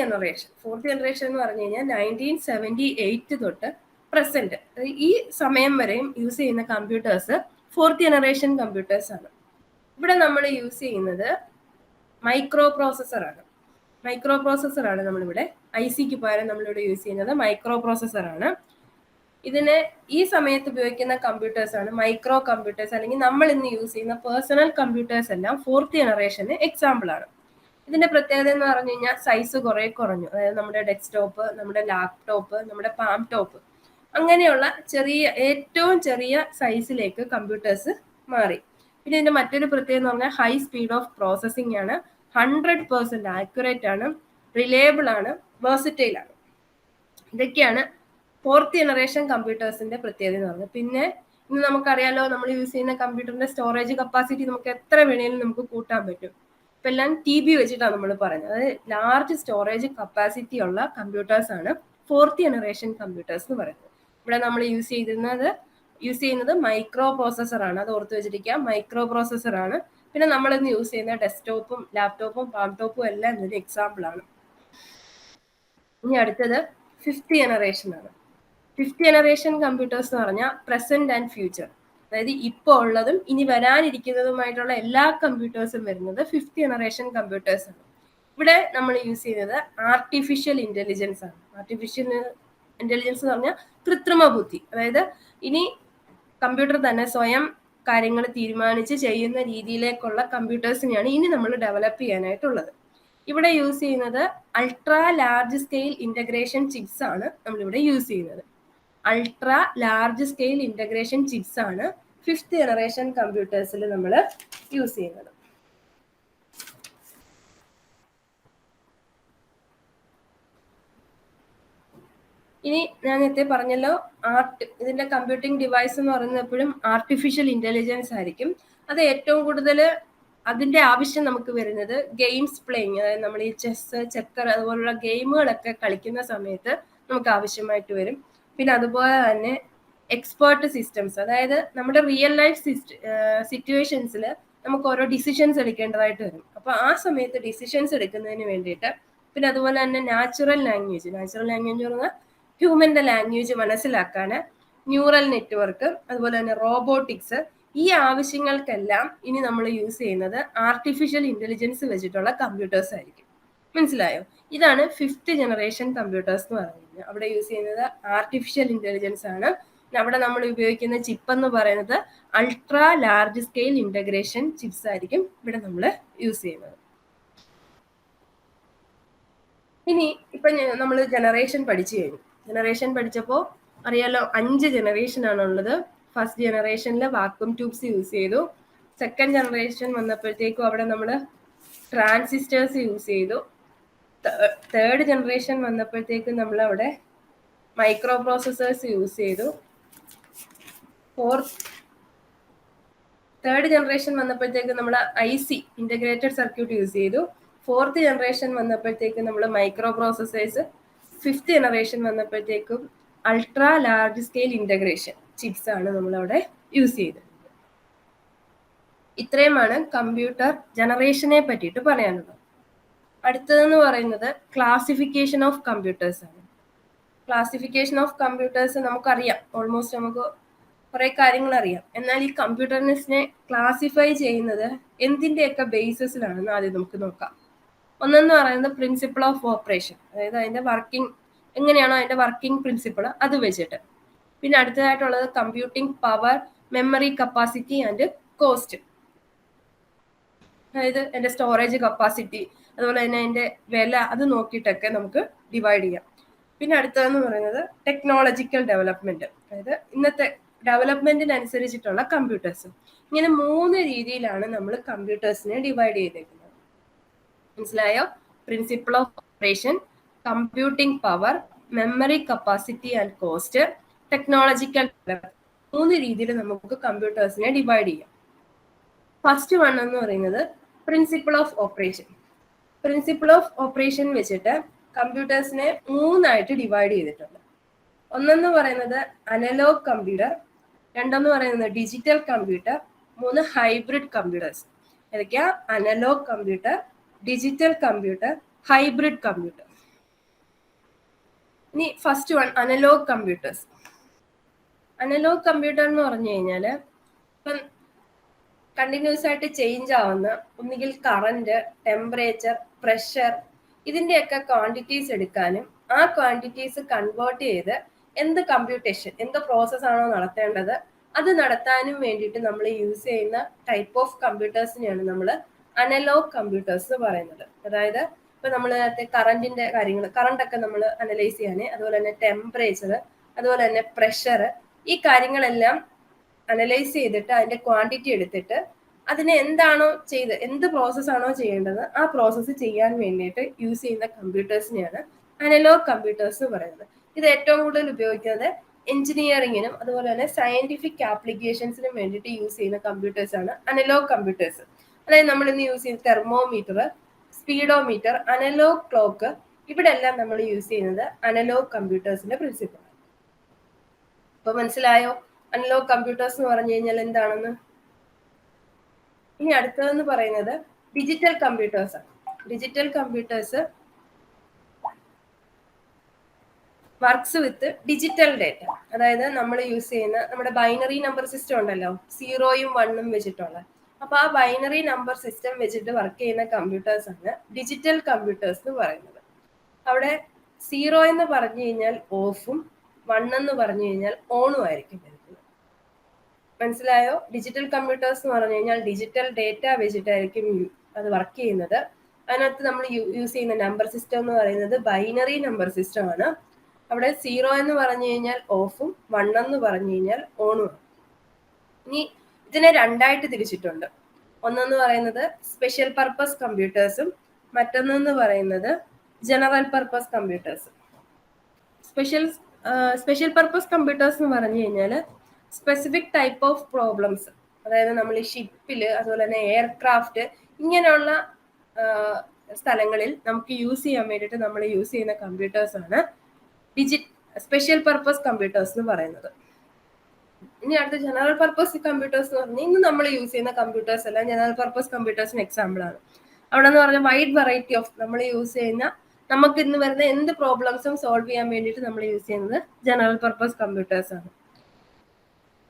ജനറേഷൻ എന്ന് പറഞ്ഞു കഴിഞ്ഞാൽ 1978 തൊട്ട് പ്രസന്റ്, ഈ സമയം വരെയും യൂസ് ചെയ്യുന്ന കമ്പ്യൂട്ടേഴ്സ് ഫോർത്ത് ജനറേഷൻ കമ്പ്യൂട്ടേഴ്സ് ആണ്. ഇവിടെ നമ്മൾ യൂസ് ചെയ്യുന്നത് മൈക്രോ പ്രോസസ്സർ ആണ് നമ്മളിവിടെ. ICക്ക് പകരം നമ്മളിവിടെ യൂസ് ചെയ്യുന്നത് മൈക്രോ പ്രോസസ്സർ ആണ്. ഇതിന് ഈ സമയത്ത് ഉപയോഗിക്കുന്ന കമ്പ്യൂട്ടേഴ്സ് ആണ് മൈക്രോ കമ്പ്യൂട്ടേഴ്സ്, അല്ലെങ്കിൽ നമ്മൾ ഇന്ന് യൂസ് ചെയ്യുന്ന പേഴ്സണൽ കമ്പ്യൂട്ടേഴ്സ് എല്ലാം ഫോർത്ത് ജനറേഷന് എക്സാമ്പിൾ ആണ്. ഇതിന്റെ പ്രത്യേകത എന്ന് പറഞ്ഞു കഴിഞ്ഞാൽ സൈസ് കുറെ കുറഞ്ഞു, അതായത് നമ്മുടെ ഡെസ്ക്ടോപ്പ്, നമ്മുടെ ലാപ്ടോപ്പ്, നമ്മുടെ പാം ടോപ്പ്, അങ്ങനെയുള്ള ഏറ്റവും ചെറിയ സൈസിലേക്ക് കമ്പ്യൂട്ടേഴ്സ് മാറി. പിന്നെ ഇതിന്റെ മറ്റൊരു പ്രത്യേകത എന്ന് പറഞ്ഞാൽ ഹൈ സ്പീഡ് ഓഫ് പ്രോസസ്സിംഗ് ആണ്, 100% ആക്യുറേറ്റ് ആണ്, റിലയബിൾ ആണ്, വേഴ്സറ്റൈൽ ആണ്. ഇതൊക്കെയാണ് ഫോർത്ത് ജനറേഷൻ കമ്പ്യൂട്ടേഴ്സിന്റെ പ്രത്യേകത എന്ന് പറഞ്ഞത്. പിന്നെ ഇന്ന് നമുക്കറിയാലോ, നമ്മൾ യൂസ് ചെയ്യുന്ന കമ്പ്യൂട്ടറിന്റെ സ്റ്റോറേജ് കപ്പാസിറ്റി നമുക്ക് എത്ര വേണേലും നമുക്ക് കൂട്ടാൻ പറ്റും. ഇപ്പൊ എല്ലാം TB വെച്ചിട്ടാണ് നമ്മൾ പറയുന്നത്. അതായത് ലാർജ് സ്റ്റോറേജ് കപ്പാസിറ്റി ഉള്ള കമ്പ്യൂട്ടേഴ്സ് ആണ് ഫോർത്ത് ജനറേഷൻ കമ്പ്യൂട്ടേഴ്സ് എന്ന് പറയുന്നത്. ഇവിടെ നമ്മൾ യൂസ് ചെയ്യുന്നത് മൈക്രോ പ്രോസസ്സർ ആണ്, അത് ഓർത്ത് വെച്ചിരിക്കുക, മൈക്രോ പ്രോസസ്സർ ആണ്. പിന്നെ നമ്മൾ ഇന്ന് യൂസ് ചെയ്യുന്ന ഡെസ്ക്ടോപ്പും ലാപ്ടോപ്പും പാം ടോപ്പും എല്ലാം ഇതിന്റെ എക്സാമ്പിൾ ആണ്. ഇനി അടുത്തത് ഫിഫ്ത്ത് ജനറേഷൻ ആണ്. ഫിഫ്ത്ത് ജനറേഷൻ കമ്പ്യൂട്ടേഴ്സ് എന്ന് പറഞ്ഞാൽ പ്രസന്റ് ആൻഡ് ഫ്യൂച്ചർ, അതായത് ഇപ്പോൾ ഉള്ളതും ഇനി വരാനിരിക്കുന്നതുമായിട്ടുള്ള എല്ലാ കമ്പ്യൂട്ടേഴ്സും വരുന്നത് ഫിഫ്ത്ത് ജനറേഷൻ കമ്പ്യൂട്ടേഴ്സ് ആണ്. ഇവിടെ നമ്മൾ യൂസ് ചെയ്യുന്നത് ആർട്ടിഫിഷ്യൽ ഇന്റലിജൻസ് ആണ്. ആർട്ടിഫിഷ്യൽ ഇന്റലിജൻസ് എന്ന് പറഞ്ഞാൽ കൃത്രിമ ബുദ്ധി, അതായത് ഇനി കമ്പ്യൂട്ടർ തന്നെ സ്വയം കാര്യങ്ങൾ തീരുമാനിച്ച് ചെയ്യുന്ന രീതിയിലേക്കുള്ള കമ്പ്യൂട്ടേഴ്സിനെയാണ് ഇനി നമ്മൾ ഡെവലപ്പ് ചെയ്യാനായിട്ടുള്ളത്. ഇവിടെ യൂസ് ചെയ്യുന്നത് ultra large scale integration chips ആണ് നമ്മളിവിടെ യൂസ് ചെയ്യുന്നത്. Ultra large scale integration chips ആണ് ഫിഫ്ത്ത് ജനറേഷൻ കമ്പ്യൂട്ടേഴ്സിൽ നമ്മൾ യൂസ് ചെയ്യുന്നത്. ഇനി ഞാൻ നേരത്തെ പറഞ്ഞല്ലോ, ഇതിന്റെ കമ്പ്യൂട്ടിംഗ് ഡിവൈസ് എന്ന് പറയുന്നത് എപ്പോഴും ആർട്ടിഫിഷ്യൽ ഇന്റലിജൻസ് ആയിരിക്കും. അത് ഏറ്റവും കൂടുതൽ അതിന്റെ ആവശ്യം നമുക്ക് വരുന്നത് ഗെയിംസ് പ്ലേയിങ്, അതായത് നമ്മൾ ഈ ചെസ്, ചെക്കർ അതുപോലുള്ള ഗെയിമുകളൊക്കെ കളിക്കുന്ന സമയത്ത് നമുക്ക് ആവശ്യമായിട്ട് വരും. പിന്നെ അതുപോലെ തന്നെ എക്സ്പേർട്ട് സിസ്റ്റംസ്, അതായത് നമ്മുടെ റിയൽ ലൈഫ് സിറ്റുവേഷൻസിൽ നമുക്ക് ഓരോ ഡിസിഷൻസ് എടുക്കേണ്ടതായിട്ട് വരും. അപ്പൊ ആ സമയത്ത് ഡിസിഷൻസ് എടുക്കുന്നതിന് വേണ്ടിയിട്ട്, പിന്നെ അതുപോലെ തന്നെ നാച്ചുറൽ ലാംഗ്വേജ് പറഞ്ഞാൽ ഹ്യൂമന്റെ ലാംഗ്വേജ് മനസ്സിലാക്കാൻ ന്യൂറൽ നെറ്റ്വർക്ക്, അതുപോലെ തന്നെ റോബോട്ടിക്സ്, ഈ ആവശ്യങ്ങൾക്കെല്ലാം ഇനി നമ്മൾ യൂസ് ചെയ്യുന്നത് ആർട്ടിഫിഷ്യൽ ഇന്റലിജൻസ് വെച്ചിട്ടുള്ള കമ്പ്യൂട്ടേഴ്സ് ആയിരിക്കും. മനസ്സിലായോ? ഇതാണ് 5th ജനറേഷൻ കമ്പ്യൂട്ടേഴ്സ് എന്ന് പറയുന്നത്. അവിടെ യൂസ് ചെയ്യുന്നത് ആർട്ടിഫിഷ്യൽ ഇന്റലിജൻസ് ആണ്. അവിടെ നമ്മൾ ഉപയോഗിക്കുന്ന ചിപ്പ് എന്ന് പറയുന്നത് ultra large scale integration chips ആയിരിക്കും ഇവിടെ നമ്മൾ യൂസ് ചെയ്യുന്നത്. ഇനി ഇപ്പൊ നമ്മൾ ജനറേഷൻ പഠിച്ചു കഴിഞ്ഞു. ജനറേഷൻ പഠിച്ചപ്പോൾ അറിയാലോ, 5 ജനറേഷൻ ആണുള്ളത്. ഫസ്റ്റ് ജനറേഷനിൽ വാക്വം ട്യൂബ്സ് യൂസ് ചെയ്തു. സെക്കൻഡ് ജനറേഷൻ വന്നപ്പോഴത്തേക്കും അവിടെ നമ്മൾ ട്രാൻസിസ്റ്റേഴ്സ് യൂസ് ചെയ്തു. തേർഡ് ജനറേഷൻ വന്നപ്പോഴത്തേക്കും നമ്മൾ അവിടെ മൈക്രോ പ്രോസസ്സേഴ്സ് യൂസ് ചെയ്തു. തേർഡ് ജനറേഷൻ വന്നപ്പോഴത്തേക്കും നമ്മൾ IC ഇന്റഗ്രേറ്റഡ് സർക്യൂട്ട് യൂസ് ചെയ്തു. 4th ജനറേഷൻ വന്നപ്പോഴത്തേക്കും നമ്മൾ മൈക്രോ പ്രോസസ്സേഴ്സ്. 5th ജനറേഷൻ വന്നപ്പോഴത്തേക്കും ultra large scale integration chips ആണ് നമ്മൾ അവിടെ യൂസ് ചെയ്തത്. ഇത്രയുമാണ് കമ്പ്യൂട്ടർ ജനറേഷനെ പറ്റിയിട്ട് പറയാനുള്ളത്. അടുത്തതെന്ന് പറയുന്നത് ക്ലാസിഫിക്കേഷൻ ഓഫ് കമ്പ്യൂട്ടേഴ്സ് ആണ്. ക്ലാസിഫിക്കേഷൻ ഓഫ് കമ്പ്യൂട്ടേഴ്സ് നമുക്കറിയാം, ഓൾമോസ്റ്റ് നമുക്ക് കുറെ കാര്യങ്ങൾ അറിയാം. എന്നാൽ ഈ കമ്പ്യൂട്ടറിനെ ക്ലാസിഫൈ ചെയ്യുന്നത് എന്തിന്റെയൊക്കെ ബേസിസിലാണെന്ന് ആദ്യം നമുക്ക് നോക്കാം. ഒന്നെന്ന് പറയുന്നത് പ്രിൻസിപ്പിൾ ഓഫ് ഓപ്പറേഷൻ, അതായത് അതിന്റെ വർക്കിംഗ് എങ്ങനെയാണോ അതിന്റെ വർക്കിംഗ് പ്രിൻസിപ്പിൾ അത് വെച്ചിട്ട്. പിന്നെ അടുത്തതായിട്ടുള്ളത് computing power, memory capacity and cost, അതായത് അതിന്റെ സ്റ്റോറേജ് കപ്പാസിറ്റി, അതുപോലെ തന്നെ അതിന്റെ വില, അത് നോക്കിയിട്ടൊക്കെ നമുക്ക് ഡിവൈഡ് ചെയ്യാം. പിന്നെ അടുത്തതെന്ന് പറയുന്നത് ടെക്നോളജിക്കൽ ഡെവലപ്മെന്റ്, അതായത് ഇന്നത്തെ ഡെവലപ്മെന്റിനനുസരിച്ചിട്ടുള്ള കമ്പ്യൂട്ടേഴ്സ്. ഇങ്ങനെ 3 രീതിയിലാണ് നമ്മൾ കമ്പ്യൂട്ടേഴ്സിനെ ഡിവൈഡ് ചെയ്തേക്കുന്നത്. മനസ്സിലായോ? Principle of operation, computing power, memory capacity and cost, technological development, 3 രീതിയിൽ നമുക്ക് കമ്പ്യൂട്ടേഴ്സിനെ ഡിവൈഡ് ചെയ്യാം. ഫസ്റ്റ് വൺ എന്ന് പറയുന്നത് principle of operation. Principle of operation വെച്ചിട്ട് കമ്പ്യൂട്ടേഴ്സിനെ 3ആയിട്ട് ഡിവൈഡ് ചെയ്തിട്ടുണ്ട്. ഒന്നെന്ന് പറയുന്നത് അനലോഗ് കമ്പ്യൂട്ടർ, രണ്ടെന്ന് പറയുന്നത് ഡിജിറ്റൽ കമ്പ്യൂട്ടർ, 3 ഹൈബ്രിഡ് കമ്പ്യൂട്ടേഴ്സ്. ഏതൊക്കെയാ? Analog computer, digital computer, hybrid computer. ഇനി first one analog computers. Analog computer എന്ന് പറഞ്ഞു കഴിഞ്ഞാൽ ഇപ്പം കണ്ടിന്യൂസ് ആയിട്ട് ചേഞ്ച് ആവുന്ന ഒന്നുകിൽ കറന്റ്, ടെമ്പറേച്ചർ, പ്രഷർ, ഇതിന്റെയൊക്കെ ക്വാണ്ടിറ്റീസ് എടുക്കാനും ആ ക്വാണ്ടിറ്റീസ് കൺവേർട്ട് ചെയ്ത് എന്ത് കമ്പ്യൂട്ടേഷൻ, എന്ത് പ്രോസസ് ആണോ നടത്തേണ്ടത് അത് നടത്താനും വേണ്ടിയിട്ട് നമ്മൾ യൂസ് ചെയ്യുന്ന ടൈപ്പ് ഓഫ് കമ്പ്യൂട്ടേഴ്സിനെയാണ് നമ്മൾ അനലോഗ് കമ്പ്യൂട്ടേഴ്സ് എന്ന് പറയുന്നത്. അതായത് ഇപ്പൊ നമ്മൾ നേരത്തെ കറണ്ടിന്റെ കാര്യങ്ങൾ, കറണ്ടൊക്കെ നമ്മൾ അനലൈസ് ചെയ്യാന്, അതുപോലെ തന്നെ ടെമ്പറേച്ചർ, അതുപോലെ തന്നെ പ്രഷർ, ഈ കാര്യങ്ങളെല്ലാം അനലൈസ് ചെയ്തിട്ട് അതിന്റെ ക്വാണ്ടിറ്റി എടുത്തിട്ട് അതിനെ എന്താണോ എന്ത് പ്രോസസ് ആണോ ചെയ്യേണ്ടത് ആ പ്രോസസ്സ് ചെയ്യാൻ വേണ്ടിയിട്ട് യൂസ് ചെയ്യുന്ന കമ്പ്യൂട്ടേഴ്സിനെയാണ് അനലോഗ് കമ്പ്യൂട്ടേഴ്സ് എന്ന് പറയുന്നത്. ഇത് ഏറ്റവും കൂടുതൽ ഉപയോഗിക്കുന്നത് എഞ്ചിനീയറിങ്ങിനും അതുപോലെ തന്നെ സയന്റിഫിക് ആപ്ലിക്കേഷൻസിനും വേണ്ടിയിട്ട് യൂസ് ചെയ്യുന്ന കമ്പ്യൂട്ടേഴ്സ് ആണ് അനലോഗ് കമ്പ്യൂട്ടേഴ്സ്. അതായത് നമ്മൾ ഇന്ന് യൂസ് ചെയ്യുന്ന തെർമോമീറ്റർ, സ്പീഡോമീറ്റർ, അനലോഗ് ക്ലോക്ക്, ഇവിടെ എല്ലാം നമ്മൾ യൂസ് ചെയ്യുന്നത് അനലോഗ് കമ്പ്യൂട്ടേഴ്സിന്റെ പ്രിൻസിപ്പിൾ. ഇപ്പൊ മനസ്സിലായോ അനലോഗ് കമ്പ്യൂട്ടേഴ്സ് എന്ന് പറഞ്ഞു കഴിഞ്ഞാൽ എന്താണെന്ന്? ഇനി അടുത്തതെന്ന് പറയുന്നത് ഡിജിറ്റൽ കമ്പ്യൂട്ടേഴ്സ് ആണ്. ഡിജിറ്റൽ കമ്പ്യൂട്ടേഴ്സ് വർക്ക്സ് വിത്ത് ഡിജിറ്റൽ ഡേറ്റ, അതായത് നമ്മൾ യൂസ് ചെയ്യുന്ന നമ്മുടെ ബൈനറി നമ്പർ സിസ്റ്റം ഉണ്ടല്ലോ, 0യും 1ഉം വെച്ചിട്ടുള്ള, അപ്പൊ ആ ബൈനറി നമ്പർ സിസ്റ്റം വെച്ചിട്ട് വർക്ക് ചെയ്യുന്ന കമ്പ്യൂട്ടേഴ്സ് ആണ് ഡിജിറ്റൽ കമ്പ്യൂട്ടേഴ്സ് എന്ന് പറയുന്നത്. അവിടെ 0 എന്ന് പറഞ്ഞു കഴിഞ്ഞാൽ ഓഫും 1 എന്ന് പറഞ്ഞു കഴിഞ്ഞാൽ ഓണും ആയിരിക്കും വരുന്നത്. മനസ്സിലായോ? ഡിജിറ്റൽ കമ്പ്യൂട്ടേഴ്സ് എന്ന് പറഞ്ഞു കഴിഞ്ഞാൽ ഡിജിറ്റൽ ഡേറ്റ വെച്ചിട്ടായിരിക്കും അത് വർക്ക് ചെയ്യുന്നത്. അതിനകത്ത് നമ്മൾ യൂസ് ചെയ്യുന്ന നമ്പർ സിസ്റ്റം എന്ന് പറയുന്നത് ബൈനറി നമ്പർ സിസ്റ്റം ആണ്. അവിടെ 0 എന്ന് പറഞ്ഞു കഴിഞ്ഞാൽ ഓഫും 1 എന്ന് പറഞ്ഞു കഴിഞ്ഞാൽ ഓണും. ഇനി ഇതിനെ 2ആയിട്ട് തിരിച്ചിട്ടുണ്ട്. ഒന്നെന്ന് പറയുന്നത് സ്പെഷ്യൽ പർപ്പസ് കമ്പ്യൂട്ടേഴ്സും മറ്റൊന്നെന്ന് പറയുന്നത് ജനറൽ പർപ്പസ് കമ്പ്യൂട്ടേഴ്സും. സ്പെഷ്യൽ സ്പെഷ്യൽ പർപ്പസ് കമ്പ്യൂട്ടേഴ്സ് എന്ന് പറഞ്ഞു കഴിഞ്ഞാൽ സ്പെസിഫിക് ടൈപ്പ് ഓഫ് പ്രോബ്ലംസ്, അതായത് നമ്മൾ ഈ ഷിപ്പിൽ അതുപോലെ തന്നെ എയർക്രാഫ്റ്റ് ഇങ്ങനെയുള്ള സ്ഥലങ്ങളിൽ നമുക്ക് യൂസ് ചെയ്യാൻ വേണ്ടിയിട്ട് നമ്മൾ യൂസ് ചെയ്യുന്ന കമ്പ്യൂട്ടേഴ്സ് ആണ് സ്പെഷ്യൽ പർപ്പസ് കമ്പ്യൂട്ടേഴ്സ് എന്ന് പറയുന്നത്. ഇനി അടുത്ത ജനറൽ പർപ്പസ് കമ്പ്യൂട്ടേഴ്സ് എന്ന് പറഞ്ഞാൽ ഇന്ന് നമ്മൾ യൂസ് ചെയ്യുന്ന കമ്പ്യൂട്ടേഴ്സ് എല്ലാം ജനറൽ പർപ്പസ് കമ്പ്യൂട്ടേഴ്സിന് എക്സാമ്പിൾ ആണ്. അവിടെ എന്ന് പറഞ്ഞാൽ വൈഡ് വെറൈറ്റി ഓഫ് നമ്മൾ യൂസ് ചെയ്യുന്ന നമുക്ക് ഇന്ന് വരുന്ന എന്ത് പ്രോബ്ലംസും സോൾവ് ചെയ്യാൻ വേണ്ടിയിട്ട് നമ്മൾ യൂസ് ചെയ്യുന്നത് ജനറൽ പർപ്പസ് കമ്പ്യൂട്ടേഴ്സ് ആണ്.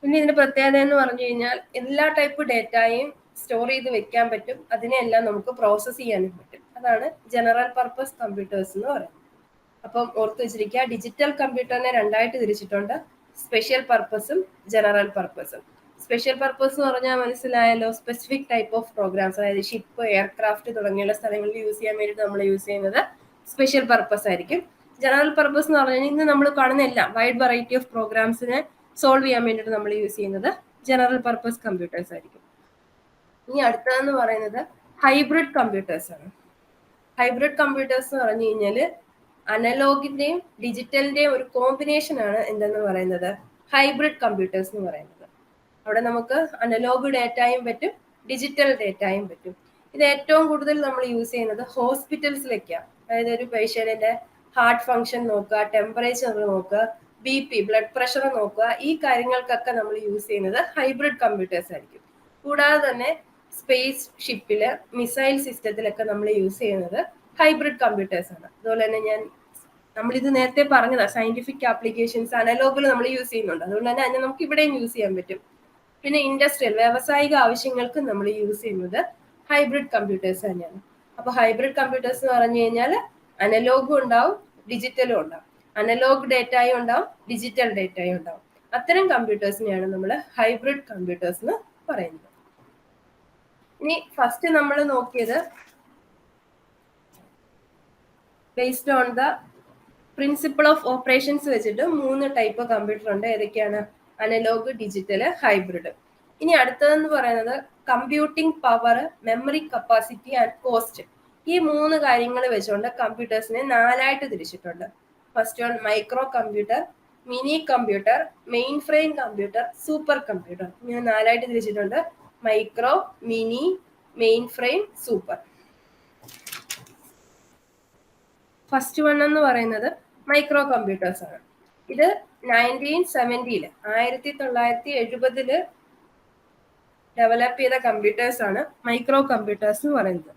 പിന്നെ ഇതിന്റെ പ്രത്യേകത എന്ന് പറഞ്ഞു കഴിഞ്ഞാൽ എല്ലാ ടൈപ്പ് ഡേറ്റയും സ്റ്റോർ ചെയ്ത് വെക്കാൻ പറ്റും, അതിനെല്ലാം നമുക്ക് പ്രോസസ് ചെയ്യാനും പറ്റും. അതാണ് ജനറൽ പർപ്പസ് കമ്പ്യൂട്ടേഴ്സ് എന്ന് പറയുന്നത്. അപ്പം ഓർത്ത് വെച്ചിരിക്കുക, ഡിജിറ്റൽ കമ്പ്യൂട്ടറിനെ രണ്ടായിട്ട് തിരിച്ചിട്ടുണ്ട്, സ്പെഷ്യൽ പർപ്പസും ജനറൽ പർപ്പസും. സ്പെഷ്യൽ പർപ്പസ് എന്ന് പറഞ്ഞാൽ മനസ്സിലായല്ലോ, സ്പെസിഫിക് ടൈപ്പ് ഓഫ് പ്രോഗ്രാംസ്, അതായത് ഷിപ്പ് എയർക്രാഫ്റ്റ് തുടങ്ങിയുള്ള സ്ഥലങ്ങളിൽ യൂസ് ചെയ്യാൻ വേണ്ടി നമ്മൾ യൂസ് ചെയ്യുന്നത് സ്പെഷ്യൽ പർപ്പസ് ആയിരിക്കും. ജനറൽ പർപ്പസ് എന്ന് പറഞ്ഞാൽ ഇന്ന് നമ്മൾ കാണുന്ന എല്ലാം വൈഡ് വെറൈറ്റി ഓഫ് പ്രോഗ്രാംസിനെ സോൾവ് ചെയ്യാൻ വേണ്ടിയിട്ട് നമ്മൾ യൂസ് ചെയ്യുന്നത് ജനറൽ പർപ്പസ് കമ്പ്യൂട്ടേഴ്സ് ആയിരിക്കും. ഇനി അടുത്തതെന്ന് പറയുന്നത് ഹൈബ്രിഡ് കമ്പ്യൂട്ടേഴ്സ് ആണ്. ഹൈബ്രിഡ് കമ്പ്യൂട്ടേഴ്സ് എന്ന് പറഞ്ഞു കഴിഞ്ഞാൽ അനലോഗിന്റെയും ഡിജിറ്റലിന്റെയും ഒരു കോമ്പിനേഷൻ ആണ് എന്തെന്ന് പറയുന്നത് ഹൈബ്രിഡ് കമ്പ്യൂട്ടേഴ്സ് എന്ന് പറയുന്നത്. അവിടെ നമുക്ക് അനലോഗ് ഡേറ്റയും പറ്റും, ഡിജിറ്റൽ ഡേറ്റയും പറ്റും. ഇത് ഏറ്റവും കൂടുതൽ നമ്മൾ യൂസ് ചെയ്യുന്നത് ഹോസ്പിറ്റൽസിലേക്കാണ്. അതായത് ഒരു പേഷ്യന്റിന്റെ ഹാർട്ട് ഫങ്ഷൻ നോക്കുക, ടെമ്പറേച്ചർ നോക്കുക, BP ബ്ലഡ് പ്രഷർ നോക്കുക, ഈ കാര്യങ്ങൾക്കൊക്കെ നമ്മൾ യൂസ് ചെയ്യുന്നത് ഹൈബ്രിഡ് കമ്പ്യൂട്ടേഴ്സ് ആയിരിക്കും. കൂടാതെ തന്നെ സ്പേസ് ഷിപ്പില് മിസൈൽ സിസ്റ്റത്തിലൊക്കെ നമ്മൾ യൂസ് ചെയ്യുന്നത് ഹൈബ്രിഡ് കമ്പ്യൂട്ടേഴ്സ് ആണ്. അതുപോലെ തന്നെ നമ്മളിത് നേരത്തെ പറഞ്ഞതാ, സയന്റിഫിക് ആപ്ലിക്കേഷൻസ് അനലോഗിൽ നമ്മൾ യൂസ് ചെയ്യുന്നുണ്ട്, അതുകൊണ്ട് തന്നെ അതിനെ നമുക്ക് ഇവിടെയും യൂസ് ചെയ്യാൻ പറ്റും. പിന്നെ ഇൻഡസ്ട്രിയൽ വ്യാവസായിക ആവശ്യങ്ങൾക്ക് നമ്മൾ യൂസ് ചെയ്യുന്നത് ഹൈബ്രിഡ് കമ്പ്യൂട്ടേഴ്സ് തന്നെയാണ്. അപ്പൊ ഹൈബ്രിഡ് കമ്പ്യൂട്ടേഴ്സ് എന്ന് പറഞ്ഞു കഴിഞ്ഞാൽ അനലോഗും ഉണ്ടാവും, ഡിജിറ്റലും ഉണ്ടാവും. അനലോഗ് ഡേറ്റയും ഉണ്ടാവും, ഡിജിറ്റൽ ഡേറ്റയും ഉണ്ടാവും. അത്തരം കമ്പ്യൂട്ടേഴ്സിനെയാണ് നമ്മൾ ഹൈബ്രിഡ് കമ്പ്യൂട്ടേഴ്സ് എന്ന് പറയുന്നത്. ഇനി ഫസ്റ്റ് നമ്മൾ നോക്കിയത് based on the principle of operations വെച്ചിട്ട് 3 ടൈപ്പ് കമ്പ്യൂട്ടർ ഉണ്ട്. ഏതൊക്കെയാണ്? Analogue, digital, hybrid. ഇനി അടുത്തതെന്ന് പറയുന്നത് computing power, memory capacity and cost. ഈ 3 കാര്യങ്ങൾ വെച്ചുകൊണ്ട് കമ്പ്യൂട്ടേഴ്സിനെ 4ആയിട്ട് തിരിച്ചിട്ടുണ്ട്. First one micro computer, mini computer, mainframe computer, super computer. ഇങ്ങനെ 4ആയിട്ട് തിരിച്ചിട്ടുണ്ട്. Micro, mini, mainframe, super. First one എന്ന് പറയുന്നത് മൈക്രോ കമ്പ്യൂട്ടേഴ്സ് ആണ്. ഇത് 1970 ഡെവലപ്പ് ചെയ്ത കമ്പ്യൂട്ടേഴ്സ് ആണ് മൈക്രോ കമ്പ്യൂട്ടേഴ്സ് എന്ന് പറയുന്നത്.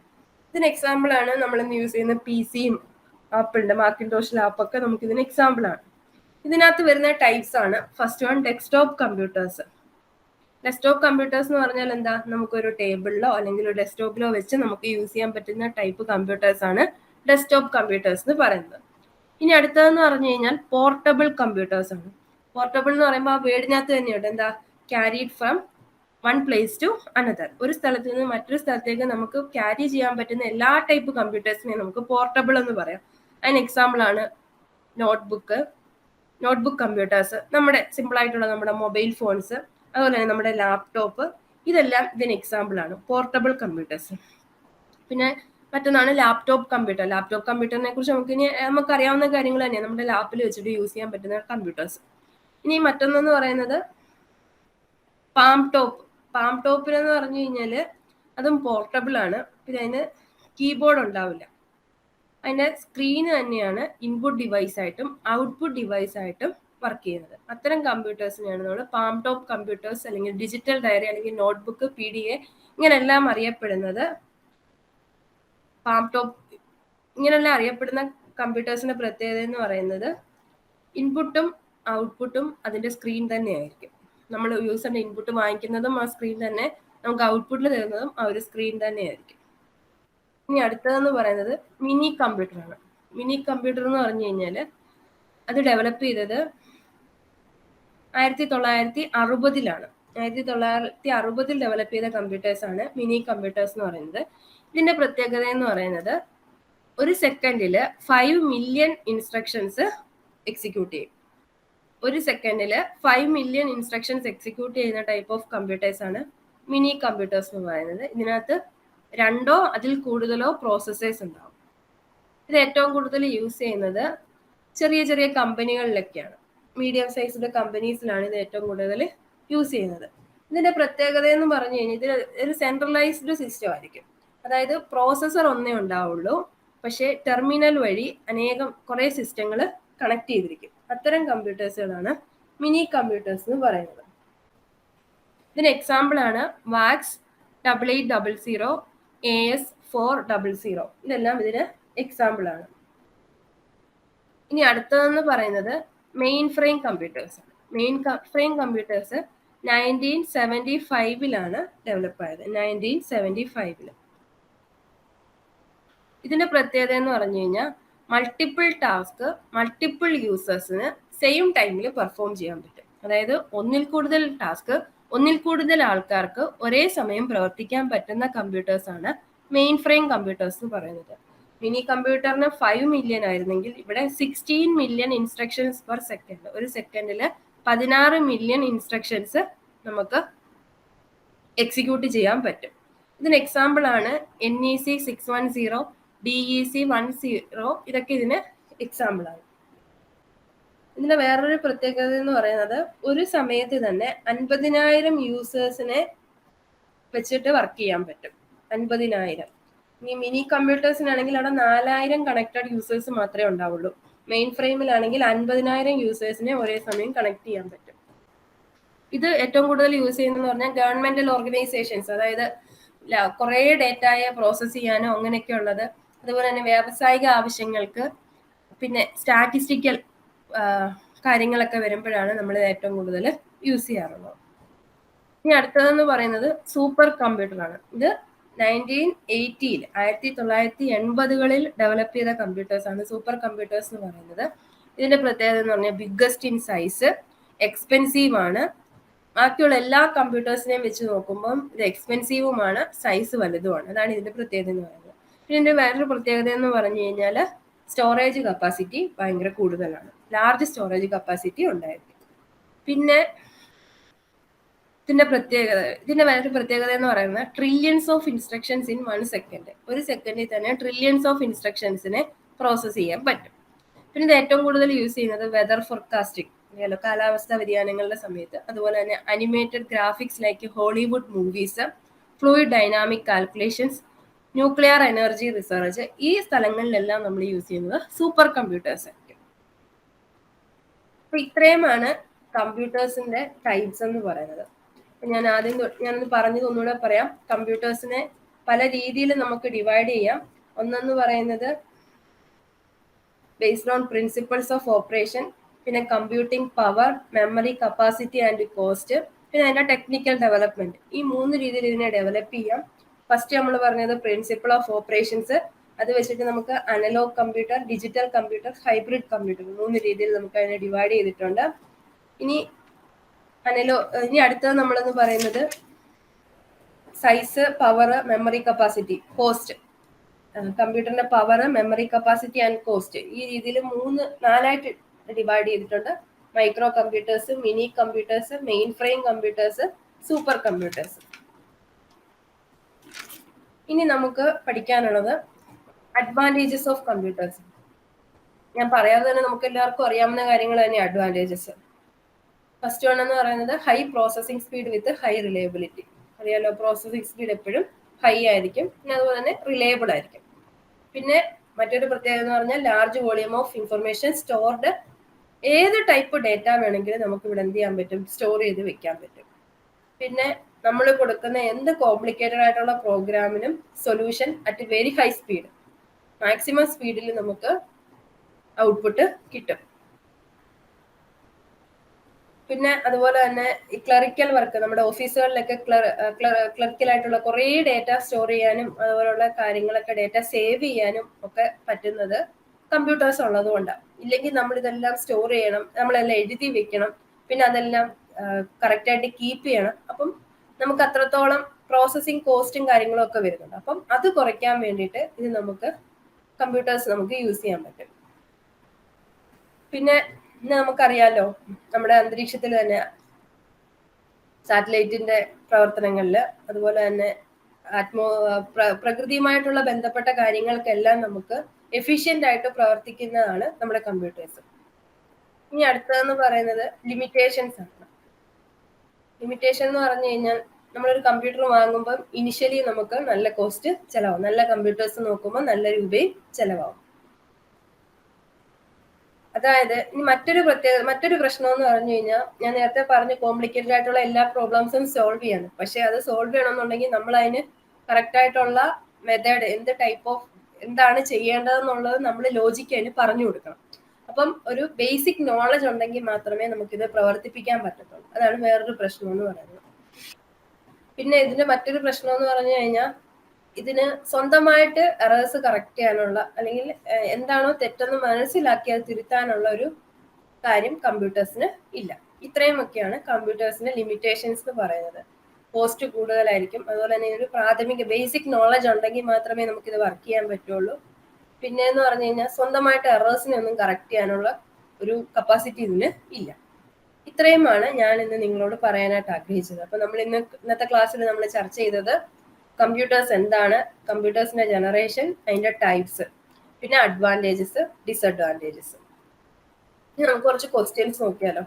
ഇതിന് എക്സാമ്പിൾ ആണ് നമ്മൾ ഇന്ന് യൂസ് ചെയ്യുന്ന PC-യും ആപ്പിളിന്റെ മാക്കിൻടോഷ് ലാപ്പൊക്കെ നമുക്ക് ഇതിന് എക്സാമ്പിൾ ആണ്. ഇതിനകത്ത് വരുന്ന ടൈപ്സ് ആണ്. First one desktop computers. Desktop computers എന്ന് പറഞ്ഞാൽ എന്താ? നമുക്കൊരു ടേബിളിലോ അല്ലെങ്കിൽ ഒരു ഡെസ്ക്ടോപ്പിലോ വെച്ച് നമുക്ക് യൂസ് ചെയ്യാൻ പറ്റുന്ന ടൈപ്പ് കമ്പ്യൂട്ടേഴ്സ് ആണ് ഡെസ്ക്ടോപ്പ് കമ്പ്യൂട്ടേഴ്സ് എന്ന് പറയുന്നത്. ഇനി അടുത്തതെന്ന് പറഞ്ഞു കഴിഞ്ഞാൽ പോർട്ടബിൾ കമ്പ്യൂട്ടേഴ്സ് ആണ്. പോർട്ടബിൾ എന്ന് പറയുമ്പോൾ ആ വേർഡിനകത്ത് തന്നെയുണ്ട് എന്താ? Carried from one place to another. ഒരു സ്ഥലത്ത് നിന്ന് മറ്റൊരു സ്ഥലത്തേക്ക് നമുക്ക് ക്യാരി ചെയ്യാൻ പറ്റുന്ന എല്ലാ ടൈപ്പ് കമ്പ്യൂട്ടേഴ്സിനെയും നമുക്ക് പോർട്ടബിൾ എന്ന് പറയാം. അതിന് എക്സാമ്പിൾ ആണ് നോട്ട്ബുക്ക് കമ്പ്യൂട്ടേഴ്സ്, നമ്മുടെ സിമ്പിൾ ആയിട്ടുള്ള നമ്മുടെ മൊബൈൽ ഫോൺസ്, അതുപോലെ തന്നെ നമ്മുടെ ലാപ്ടോപ്പ്, ഇതെല്ലാം ഇതിന് എക്സാമ്പിൾ ആണ് പോർട്ടബിൾ കമ്പ്യൂട്ടേഴ്സ്. പിന്നെ മറ്റൊന്നാണ് ലാപ്ടോപ്പ് കമ്പ്യൂട്ടർ. ലാപ്ടോപ്പ് കമ്പ്യൂട്ടറിനെ കുറിച്ച് നമുക്ക് അറിയാവുന്ന കാര്യങ്ങൾ തന്നെയാണ്, നമ്മുടെ ലാപ്പിൽ വെച്ചിട്ട് യൂസ് ചെയ്യാൻ പറ്റുന്ന കമ്പ്യൂട്ടേഴ്സ്. ഇനി മറ്റൊന്നെന്ന് പറയുന്നത് പാം ടോപ്പിനെന്ന് പറഞ്ഞു കഴിഞ്ഞാൽ അതും പോർട്ടബിൾ ആണ്. പിന്നെ അതിന് കീബോർഡ് ഉണ്ടാവില്ല. അതിന്റെ സ്ക്രീന് തന്നെയാണ് ഇൻപുട്ട് ഡിവൈസ് ആയിട്ടും ഔട്ട്പുട്ട് ഡിവൈസ് ആയിട്ടും വർക്ക് ചെയ്യുന്നത്. അത്തരം കമ്പ്യൂട്ടേഴ്സിനെയാണ് നമ്മൾ പാം ടോപ്പ് കമ്പ്യൂട്ടേഴ്സ് അല്ലെങ്കിൽ ഡിജിറ്റൽ ഡയറി അല്ലെങ്കിൽ നോട്ട്ബുക്ക്, PDA ഇങ്ങനെല്ലാം അറിയപ്പെടുന്നത് പാം ടോപ്പ്. ഇങ്ങനെല്ലാം അറിയപ്പെടുന്ന കമ്പ്യൂട്ടേഴ്സിന്റെ പ്രത്യേകത എന്ന് പറയുന്നത് ഇൻപുട്ടും ഔട്ട്പുട്ടും അതിന്റെ സ്ക്രീൻ തന്നെയായിരിക്കും. നമ്മൾ യൂസറിന്റെ ഇൻപുട്ട് വാങ്ങിക്കുന്നതും ആ സ്ക്രീൻ തന്നെ, നമുക്ക് ഔട്ട്പുട്ടിൽ തരുന്നതും ആ ഒരു സ്ക്രീൻ തന്നെയായിരിക്കും. ഇനി അടുത്തതെന്ന് പറയുന്നത് മിനി കമ്പ്യൂട്ടർ ആണ്. മിനി കമ്പ്യൂട്ടർ എന്ന് പറഞ്ഞു കഴിഞ്ഞാൽ അത് ഡെവലപ്പ് ചെയ്തത് 1960-ലാണ്. 1960 ഡെവലപ്പ് ചെയ്ത കമ്പ്യൂട്ടേഴ്സ് ആണ് മിനി കമ്പ്യൂട്ടേഴ്സ് എന്ന് പറയുന്നത്. ഇതിന്റെ പ്രത്യേകത എന്ന് പറയുന്നത് ഒരു സെക്കൻഡില് 5 മില്യൺ ഇൻസ്ട്രക്ഷൻസ് എക്സിക്യൂട്ട് ചെയ്യും. ഒരു സെക്കൻഡില് 5 മില്യൺ ഇൻസ്ട്രക്ഷൻസ് എക്സിക്യൂട്ട് ചെയ്യുന്ന ടൈപ്പ് ഓഫ് കമ്പ്യൂട്ടേഴ്സ് ആണ് മിനി കമ്പ്യൂട്ടേഴ്സ് എന്ന് പറയുന്നത്. ഇതിനകത്ത് 2 അതിൽ കൂടുതലോ പ്രോസസ്സേഴ്സ് ഉണ്ടാവും. ഇത് ഏറ്റവും കൂടുതൽ യൂസ് ചെയ്യുന്നത് ചെറിയ ചെറിയ കമ്പനികളിലൊക്കെയാണ്. മീഡിയം സൈസ്ഡ് കമ്പനീസിലാണ് ഇത് ഏറ്റവും കൂടുതൽ യൂസ് ചെയ്യുന്നത്. ഇതിന്റെ പ്രത്യേകത എന്ന് പറഞ്ഞു കഴിഞ്ഞാൽ ഇതിൽ ഒരു സെൻട്രലൈസ്ഡ് സിസ്റ്റം ആയിരിക്കും. അതായത് പ്രോസസ്സർ ഒന്നേ ഉണ്ടാവുള്ളൂ, പക്ഷേ ടെർമിനൽ വഴി കുറേ സിസ്റ്റങ്ങൾ കണക്ട് ചെയ്തിരിക്കും. അത്തരം കമ്പ്യൂട്ടേഴ്സുകളാണ് മിനി കമ്പ്യൂട്ടേഴ്സ് എന്ന് പറയുന്നത്. ഇതിന് എക്സാമ്പിൾ ആണ് വാക്സ് 8800, AS400. ഇതെല്ലാം ഇതിന് എക്സാമ്പിൾ ആണ്. ഇനി അടുത്തതെന്ന് പറയുന്നത് main frame computers. Mainframe computers 1975 develop ആയത്. 1975. ഇതിന്റെ പ്രത്യേകത എന്ന് പറഞ്ഞു കഴിഞ്ഞാൽ മൾട്ടിപ്പിൾ ടാസ്ക് മൾട്ടിപ്പിൾ യൂസേഴ്സിന് സെയിം ടൈമിൽ പെർഫോം ചെയ്യാൻ പറ്റും. അതായത് ഒന്നിൽ കൂടുതൽ ആൾക്കാർക്ക് ഒരേ സമയം പ്രവർത്തിക്കാൻ പറ്റുന്ന കമ്പ്യൂട്ടേഴ്സ് ആണ് മെയിൻ ഫ്രെയിം കമ്പ്യൂട്ടേഴ്സ് എന്ന് പറയുന്നത്. മിനി കമ്പ്യൂട്ടറിന് 5 മില്യൺ ആയിരുന്നെങ്കിൽ ഇവിടെ 16 മില്യൺ ഇൻസ്ട്രക്ഷൻസ് പെർ സെക്കൻഡ്. ഒരു സെക്കൻഡിൽ 16 മില്യൺ ഇൻസ്ട്രക്ഷൻസ് നമുക്ക് എക്സിക്യൂട്ട് ചെയ്യാൻ പറ്റും. ഇതിന് എക്സാമ്പിൾ ആണ് NEC 610, DEC 10. ഇതൊക്കെ ഇതിന് എക്സാമ്പിൾ ആണ്. ഇതിന്റെ വേറൊരു പ്രത്യേകത എന്ന് പറയുന്നത് ഒരു സമയത്ത് തന്നെ 50,000 യൂസേഴ്സിനെ വെച്ചിട്ട് വർക്ക് ചെയ്യാൻ പറ്റും. 50,000. ഈ മിനി കമ്പ്യൂട്ടേഴ്സിനാണെങ്കിൽ അവിടെ 4,000 കണക്റ്റഡ് യൂസേഴ്സ് മാത്രമേ ഉണ്ടാവുള്ളൂ. മെയിൻ ഫ്രെയിമിലാണെങ്കിൽ 50,000 യൂസേഴ്സിനെ ഒരേ സമയം കണക്ട് ചെയ്യാൻ പറ്റും. ഇത് ഏറ്റവും കൂടുതൽ യൂസ് ചെയ്യുന്നതെന്ന് പറഞ്ഞാൽ ഗവൺമെന്റൽ ഓർഗനൈസേഷൻസ്, അതായത് കുറേ ഡേറ്റയെ പ്രോസസ്സ് ചെയ്യാനോ അങ്ങനെയൊക്കെ ഉള്ളത്, അതുപോലെ തന്നെ വ്യാവസായിക ആവശ്യങ്ങൾക്ക്, പിന്നെ സ്റ്റാറ്റിസ്റ്റിക്കൽ കാര്യങ്ങളൊക്കെ വരുമ്പോഴാണ് നമ്മൾ ഏറ്റവും കൂടുതൽ യൂസ് ചെയ്യാറുള്ളത്. ഇനി അടുത്തതെന്ന് പറയുന്നത് സൂപ്പർ കമ്പ്യൂട്ടറാണ്. ഇത് 1980 ഡെവലപ്പ് ചെയ്ത കമ്പ്യൂട്ടേഴ്സാണ് സൂപ്പർ കമ്പ്യൂട്ടേഴ്സ് എന്ന് പറയുന്നത്. ഇതിന്റെ പ്രത്യേകത എന്ന് പറഞ്ഞാൽ ബിഗ്ഗസ്റ്റ് ഇൻ സൈസ്, എക്സ്പെൻസീവ് ആണ്. ബാക്കിയുള്ള എല്ലാ കമ്പ്യൂട്ടേഴ്സിനെയും വെച്ച് നോക്കുമ്പോൾ ഇത് എക്സ്പെൻസീവുമാണ്, സൈസ് വലുതുമാണ്. അതാണ് ഇതിന്റെ പ്രത്യേകത എന്ന് പറയുന്നത്. പിന്നെ ഇതിന്റെ വേറൊരു പ്രത്യേകത എന്ന് പറഞ്ഞു കഴിഞ്ഞാൽ സ്റ്റോറേജ് കപ്പാസിറ്റി ഭയങ്കര കൂടുതലാണ്. ലാർജ് സ്റ്റോറേജ് കപ്പാസിറ്റി ഉണ്ടായിരിക്കും. പിന്നെ ഇതിന്റെ വേറൊരു പ്രത്യേകത എന്ന് പറയുന്നത് trillions of instructions in 1 second. ഒരു സെക്കൻഡിൽ തന്നെ ട്രില്യൺസ് ഓഫ് ഇൻസ്ട്രക്ഷൻസിനെ പ്രോസസ് ചെയ്യാൻ പറ്റും. പിന്നെ ഇത് ഏറ്റവും കൂടുതൽ യൂസ് ചെയ്യുന്നത് വെതർ ഫോർകാസ്റ്റിംഗ്, കാലാവസ്ഥാ വ്യതിയാനങ്ങളുടെ സമയത്ത്, അതുപോലെ തന്നെ animated graphics like Hollywood movies, fluid dynamic calculations, nuclear energy research, ഈ സ്ഥലങ്ങളിലെല്ലാം നമ്മൾ യൂസ് ചെയ്യുന്നത് സൂപ്പർ കമ്പ്യൂട്ടേഴ്സ് ആയിരിക്കും. അപ്പൊ ഇത്രയുമാണ് കമ്പ്യൂട്ടേഴ്സിന്റെ ടൈപ്സ് എന്ന് പറയുന്നത്. ഞാനൊന്ന് പറഞ്ഞത് ഒന്നുകൂടെ പറയാം. കമ്പ്യൂട്ടേഴ്സിനെ പല രീതിയിൽ നമുക്ക് ഡിവൈഡ് ചെയ്യാം. ഒന്നെന്ന് പറയുന്നത് based on principles of operation, പിന്നെ computing power, memory capacity and cost, പിന്നെ അതിന്റെ ടെക്നിക്കൽ ഡെവലപ്മെന്റ്. ഈ 3 രീതിയിൽ ഇതിനെ ഡെവലപ്പ് ചെയ്യാം. ഫസ്റ്റ് നമ്മൾ പറഞ്ഞത് പ്രിൻസിപ്പിൾ ഓഫ് ഓപ്പറേഷൻസ്. അത് വെച്ചിട്ട് നമുക്ക് analogue computer, digital computer, hybrid computer, 3 രീതിയിൽ നമുക്ക് അതിനെ ഡിവൈഡ് ചെയ്തിട്ടുണ്ട്. ഇനി അടുത്തത് നമ്മളെന്ന് പറയുന്നത് size, power, memory capacity, cost. കമ്പ്യൂട്ടറിന്റെ power, memory capacity and cost, ഈ രീതിയിൽ 4ആയിട്ട് ഡിവൈഡ് ചെയ്തിട്ടുണ്ട്. Micro computers, mini computers, mainframe computers, super computers. ഇനി നമുക്ക് പഠിക്കാനുള്ളത് അഡ്വാൻറ്റേജസ് ഓഫ് കമ്പ്യൂട്ടേഴ്സ്. ഞാൻ പറയാതെ തന്നെ നമുക്ക് എല്ലാവർക്കും അറിയാവുന്ന കാര്യങ്ങൾ തന്നെ അഡ്വാൻറ്റേജസ്. ഫസ്റ്റ് വൺ എന്ന് പറയുന്നത് high processing speed with high reliability. അറിയാലോ, പ്രോസസിങ് സ്പീഡ് എപ്പോഴും ഹൈ ആയിരിക്കും, പിന്നെ അതുപോലെ തന്നെ റിലയബിൾ ആയിരിക്കും. പിന്നെ മറ്റൊരു പ്രത്യേകത എന്ന് പറഞ്ഞാൽ large volume of information stored. ഏത് ടൈപ്പ് ഡേറ്റ വേണമെങ്കിലും നമുക്ക് ഇവിടെ എന്ത് ചെയ്യാൻ പറ്റും, സ്റ്റോർ ചെയ്ത് വെക്കാൻ പറ്റും. പിന്നെ നമ്മൾ കൊടുക്കുന്ന എന്ത് കോംപ്ലിക്കേറ്റഡ് ആയിട്ടുള്ള പ്രോഗ്രാമിനും solution at very high speed, maximum സ്പീഡിൽ നമുക്ക് ഔട്ട്പുട്ട് കിട്ടും. പിന്നെ അതുപോലെ തന്നെ ഈ ക്ലറിക്കൽ വർക്ക്, നമ്മുടെ ഓഫീസുകളിലൊക്കെ ക്ലറിക്കലായിട്ടുള്ള കുറേ ഡേറ്റ സ്റ്റോർ ചെയ്യാനും അതുപോലുള്ള കാര്യങ്ങളൊക്കെ ഡേറ്റ സേവ് ചെയ്യാനും ഒക്കെ പറ്റുന്നത് കമ്പ്യൂട്ടേഴ്സ് ഉള്ളത് കൊണ്ടാണ്. ഇല്ലെങ്കിൽ നമ്മളിതെല്ലാം സ്റ്റോർ ചെയ്യണം, നമ്മളെല്ലാം എഴുതി വെക്കണം, പിന്നെ അതെല്ലാം കറക്റ്റായിട്ട് കീപ്പ് ചെയ്യണം. അപ്പം നമുക്ക് അത്രത്തോളം പ്രോസസ്സിങ് കോസ്റ്റും കാര്യങ്ങളും ഒക്കെ വരുന്നുണ്ട്. അപ്പം അത് കുറയ്ക്കാൻ വേണ്ടിയിട്ട് ഇത് കമ്പ്യൂട്ടേഴ്സ് നമുക്ക് യൂസ് ചെയ്യാൻ പറ്റും. പിന്നെ ഇന്ന് നമുക്കറിയാലോ, നമ്മുടെ അന്തരീക്ഷത്തിൽ തന്നെ സാറ്റലൈറ്റിന്റെ പ്രവർത്തനങ്ങളിൽ, അതുപോലെ തന്നെ പ്രകൃതിയുമായിട്ടുള്ള ബന്ധപ്പെട്ട കാര്യങ്ങൾക്കെല്ലാം നമുക്ക് എഫിഷ്യന്റ് ആയിട്ട് പ്രവർത്തിക്കുന്നതാണ് നമ്മുടെ കമ്പ്യൂട്ടേഴ്സ്. ഇനി അടുത്തതെന്ന് പറയുന്നത് ലിമിറ്റേഷൻസ് ആണ്. ലിമിറ്റേഷൻ എന്ന് പറഞ്ഞു കഴിഞ്ഞാൽ നമ്മളൊരു കമ്പ്യൂട്ടർ വാങ്ങുമ്പോൾ ഇനിഷ്യലി നമുക്ക് നല്ല കോസ്റ്റ് ചിലവാകും. നല്ല കമ്പ്യൂട്ടേഴ്സ് നോക്കുമ്പോൾ നല്ല രൂപയും ചിലവാകും. അതായത് ഇനി മറ്റൊരു പ്രശ്നം എന്ന് പറഞ്ഞു കഴിഞ്ഞാൽ, ഞാൻ നേരത്തെ പറഞ്ഞ കോംപ്ലിക്കേറ്റഡ് ആയിട്ടുള്ള എല്ലാ പ്രോബ്ലംസും സോൾവ് ചെയ്യണം. പക്ഷെ അത് സോൾവ് ചെയ്യണമെന്നുണ്ടെങ്കിൽ നമ്മൾ അതിന് കറക്റ്റ് ആയിട്ടുള്ള മെത്തേഡ്, എന്താണ് ചെയ്യേണ്ടതെന്നുള്ളത് നമ്മൾ ലോജിക്ക് അതിന് പറഞ്ഞു കൊടുക്കണം. അപ്പം ഒരു ബേസിക് നോളജ് ഉണ്ടെങ്കിൽ മാത്രമേ നമുക്കിത് പ്രവർത്തിപ്പിക്കാൻ പറ്റത്തുള്ളൂ. അതാണ് വേറൊരു പ്രശ്നം എന്ന് പറയുന്നത്. പിന്നെ ഇതിന്റെ മറ്റൊരു പ്രശ്നം എന്ന് പറഞ്ഞു കഴിഞ്ഞാൽ, ഇതിന് സ്വന്തമായിട്ട് എറേഴ്സ് കറക്റ്റ് ചെയ്യാനുള്ള, അല്ലെങ്കിൽ എന്താണോ തെറ്റെന്ന് മനസ്സിലാക്കി അത് തിരുത്താനുള്ള ഒരു കാര്യം കമ്പ്യൂട്ടേഴ്സിന് ഇല്ല. ഇത്രയുമൊക്കെയാണ് കമ്പ്യൂട്ടേഴ്സിന്റെ ലിമിറ്റേഷൻസ് എന്ന് പറയുന്നത്. കോസ്റ്റ് കൂടുതലായിരിക്കും. അതുപോലെ തന്നെ ഒരു പ്രാഥമിക ബേസിക് നോളജ് ഉണ്ടെങ്കിൽ മാത്രമേ നമുക്കിത് വർക്ക് ചെയ്യാൻ പറ്റുള്ളൂ. പിന്നെ എന്ന് പറഞ്ഞു കഴിഞ്ഞാൽ സ്വന്തമായിട്ട് എറേഴ്സിനെ ഒന്നും കറക്റ്റ് ചെയ്യാനുള്ള ഒരു കപ്പാസിറ്റി ഇതിന് ഇല്ല. ഇത്രയുമാണ് ഞാൻ ഇന്ന് നിങ്ങളോട് പറയാനായിട്ട് ആഗ്രഹിച്ചത്. അപ്പൊ നമ്മൾ ഇന്നത്തെ ക്ലാസ്സിൽ നമ്മൾ ചർച്ച ചെയ്തത് കമ്പ്യൂട്ടേഴ്സ് എന്താണ്, കമ്പ്യൂട്ടേഴ്സിന്റെ ജനറേഷൻ, അതിന്റെ ടൈപ്സ്, പിന്നെ അഡ്വാൻറ്റേജസ്, ഡിസഡ്വാൻറ്റേജസ്. നമുക്ക് കുറച്ച് ക്വസ്റ്റ്യൻസ് നോക്കിയാലോ.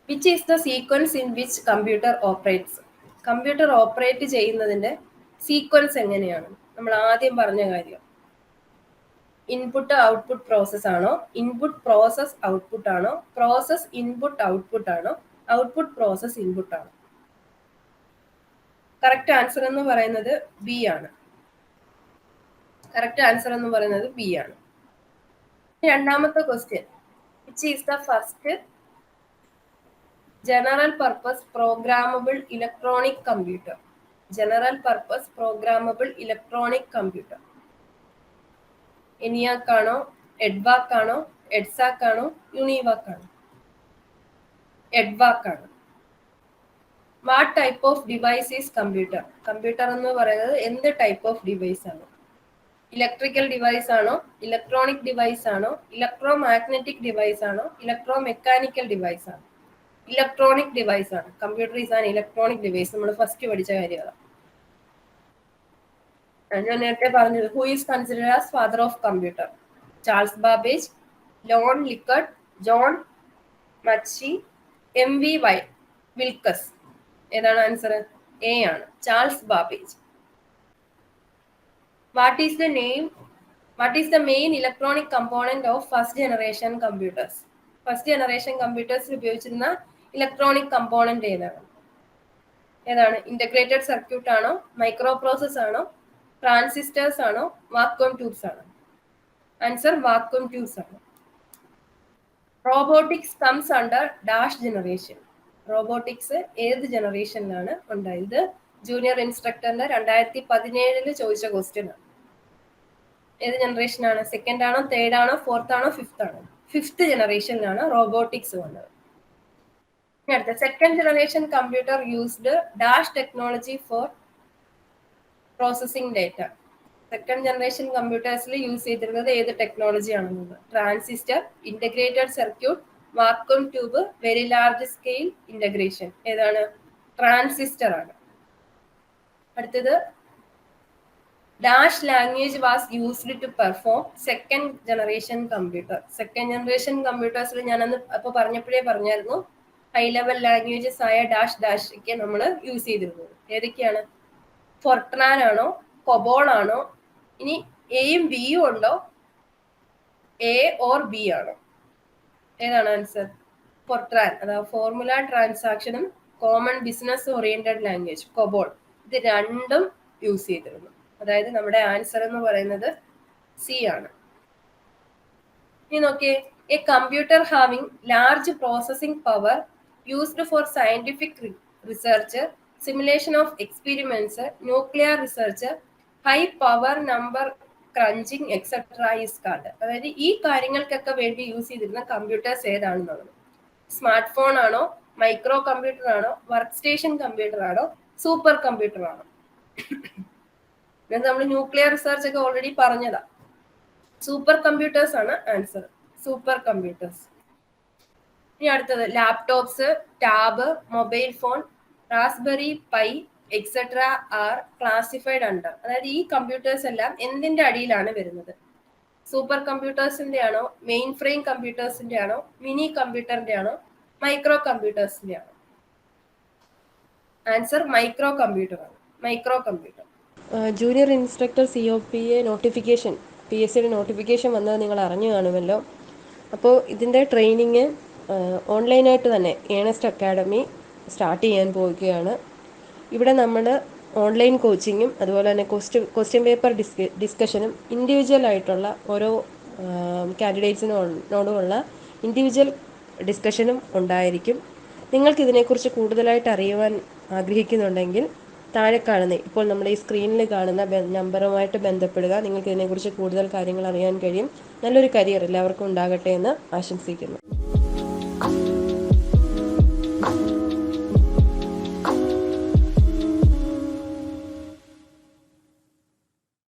Which is the sequence in which computer operates? Computer operate ചെയ്യുന്നതിന്റെ സീക്വൻസ് എങ്ങനെയാണ്? നമ്മൾ ആദ്യം പറഞ്ഞ കാര്യം, ഇൻപുട്ട് ഔട്ട്പുട്ട് പ്രോസസ് ആണോ, ഇൻപുട്ട് പ്രോസസ് ഔട്ട്പുട്ട് ആണോ, പ്രോസസ് ഇൻപുട്ട് ഔട്ട്പുട്ട് ആണോ, ഔട്ട്പുട്ട് പ്രോസസ് ഇൻപുട്ട് ആണോ? കറക്റ്റ് ആൻസർ എന്ന് പറയുന്നത് ബി ആണ്. കറക്റ്റ് ആൻസർ എന്ന് പറയുന്നത് ബി ആണ്. രണ്ടാമത്തെ question, which is the first general purpose programmable electronic computer? General purpose programmable electronic computer. ENIAC ആണോ, EDVAC ആണോ, EDSAC ആണോ, UNIVAC ആണോ? EDVAC ആണ്. What type of device is computer? Computer എന്ന് പറയുന്നത് എന്ത് ടൈപ്പ് ഓഫ് ഡിവൈസ് ആണ്? ഇലക്ട്രിക്കൽ ഡിവൈസ് ആണോ, ഇലക്ട്രോണിക് ഡിവൈസ് ആണോ, ഇലക്ട്രോ മാഗ്നറ്റിക് ഡിവൈസ് ആണോ, ഇലക്ട്രോ മെക്കാനിക്കൽ ഡിവൈസ് ആണോ? ഇലക്ട്രോണിക് ഡിവൈസ് ആണ്. Computer is an electronic device. നമ്മൾ ഫസ്റ്റ് പഠിച്ച കാര്യമാണ്. ഞാൻ നേരത്തെ പറഞ്ഞത്, who is considered as father of computer? Charles Babbage, Lon Likert, John Mauchly, MV Wilkes. ഏതാണ് ആൻസർ? എ ആണ്, Charles Babbage. What is the main electronic component of first generation computers? First generation കമ്പ്യൂട്ടേഴ്സിൽ ഉപയോഗിച്ചിരുന്ന electronic component ഏതാണ്? Integrated circuit ആണോ, micro process ആണോ, transistors ആണോ, vacuum tubes ആണോ? Answer vacuum tubes ആണ്. Robotics comes under dash generation? Robotics ഏത് ജനറേഷനിലാണ് ഉണ്ടായത്? ജൂനിയർ ഇൻസ്ട്രക്ടറിന്റെ 2017 ചോദിച്ച ക്വസ്റ്റ്യൻ ആണ്. ഏത് ജനറേഷൻ ആണ്? സെക്കൻഡ് ആണോ, തേർഡ് ആണോ, ഫോർത്ത് ആണോ, ഫിഫ്ത്ത് ആണോ? ഫിഫ്ത്ത് ജനറേഷനിലാണ് റോബോട്ടിക്സ് വന്നത്. അടുത്ത, second generation computer used dash technology for processing data? Second generation കമ്പ്യൂട്ടേഴ്സിൽ യൂസ് ചെയ്തിരുന്നത് ഏത് ടെക്നോളജി ആണെന്നത്? Transistor, integrated circuit, vacuum tube, very large scale integration. ഏതാണ്? ട്രാൻസിസ്റ്റർ ആണ്. അടുത്തത്, dash language was used to perform second generation computer? Second generation കമ്പ്യൂട്ടേഴ്സിൽ ഞാനന്ന് അപ്പൊ പറഞ്ഞായിരുന്നു, ഹൈ ലെവൽ ലാംഗ്വേജസ് ആയ ഡാഷ് ഡാഷ് ഒക്കെ നമ്മൾ യൂസ് ചെയ്തിരുന്നത്. ഏതൊക്കെയാണ്? ഫോർട്രാൻ ആണോ, കൊബോൾ ആണോ, ഇനി എയും ബിയും ഉണ്ടോ, എ ഓർ ബി ആണോ? ഏതാണ് ആൻസർ? ഫോർട്രാൻ, അതായത് ഫോർമുല ട്രാൻസാക്ഷനും common business oriented language COBOL, ഇത് രണ്ടും യൂസ് ചെയ്തിരുന്നു. അതായത് നമ്മുടെ ആൻസർ എന്ന് പറയുന്നത് സി ആണ്. ഇനി നോക്കിയേ, A computer having large processing power used for scientific research, simulation of experiments, nuclear research, high power number crunching etcetera is called. അതായത് ഈ കാര്യങ്ങൾക്കൊക്കെ വേണ്ടി യൂസ് ചെയ്തിരുന്ന കമ്പ്യൂട്ടേഴ്സ് ഏതാണെന്നുള്ളത്? സ്മാർട്ട് ഫോൺ ആണോ, മൈക്രോ കമ്പ്യൂട്ടർ ആണോ, വർക്ക് സ്റ്റേഷൻ കമ്പ്യൂട്ടർ ആണോ, super computer ആണോ? നമ്മൾ ന്യൂക്ലിയർ റിസർച്ച് ഒക്കെ ഓൾറെഡി പറഞ്ഞതാ. സൂപ്പർ കമ്പ്യൂട്ടേഴ്സ് ആണ് ആൻസർ. Super computers. ഇനി അടുത്തത്, laptops, tab, mobile phone, raspberry pi etcetera are classified under? അതായത് ഈ കമ്പ്യൂട്ടേഴ്സ് എല്ലാം എന്തിന്റെ അടിയിലാണ് വരുന്നത്? സൂപ്പർ കമ്പ്യൂട്ടേഴ്സിന്റെ ആണോ, മെയിൻ ഫ്രെയിം കമ്പ്യൂട്ടേഴ്സിന്റെ ആണോ, മിനി കമ്പ്യൂട്ടറിന്റെ ആണോ, മൈക്രോ കമ്പ്യൂട്ടേഴ്സിന്റെ ആണോ? ആൻസർ മൈക്രോ കമ്പ്യൂട്ടർ ആണ്. Micro computer. Junior instructor COPA notification, PSCയുടെ നോട്ടിഫിക്കേഷൻ വന്നത് നിങ്ങൾ അറിഞ്ഞു കാണുമല്ലോ. അപ്പോൾ ഇതിൻ്റെ ട്രെയിനിങ് ഓൺലൈനായിട്ട് തന്നെ ഏണസ്റ്റ് അക്കാഡമി സ്റ്റാർട്ട് ചെയ്യാൻ പോവുകയാണ്. ഇവിടെ നമ്മൾ ഓൺലൈൻ കോച്ചിങ്ങും അതുപോലെ തന്നെ ക്വസ്റ്റ്യൻ പേപ്പർ ഡിസ്കഷനും ഇൻഡിവിജ്വൽ ആയിട്ടുള്ള ഓരോ കാൻഡിഡേറ്റ്സിനോടുമുള്ള ഇൻഡിവിജ്വൽ ഡിസ്കഷനും ഉണ്ടായിരിക്കും. നിങ്ങൾക്കിതിനെക്കുറിച്ച് കൂടുതലായിട്ട് അറിയുവാൻ ആഗ്രഹിക്കുന്നുണ്ടെങ്കിൽ താഴെ കാണുന്ന ഇപ്പോൾ നമ്മുടെ ഈ സ്ക്രീനിൽ കാണുന്ന നമ്പറുമായിട്ട് ബന്ധപ്പെടുക. നിങ്ങൾക്ക് ഇതിനെക്കുറിച്ച് കൂടുതൽ കാര്യങ്ങൾ അറിയാൻ കഴിയും. നല്ലൊരു കരിയർ എല്ലാവർക്കും ഉണ്ടാകട്ടെ എന്ന് ആശംസിക്കുന്നു.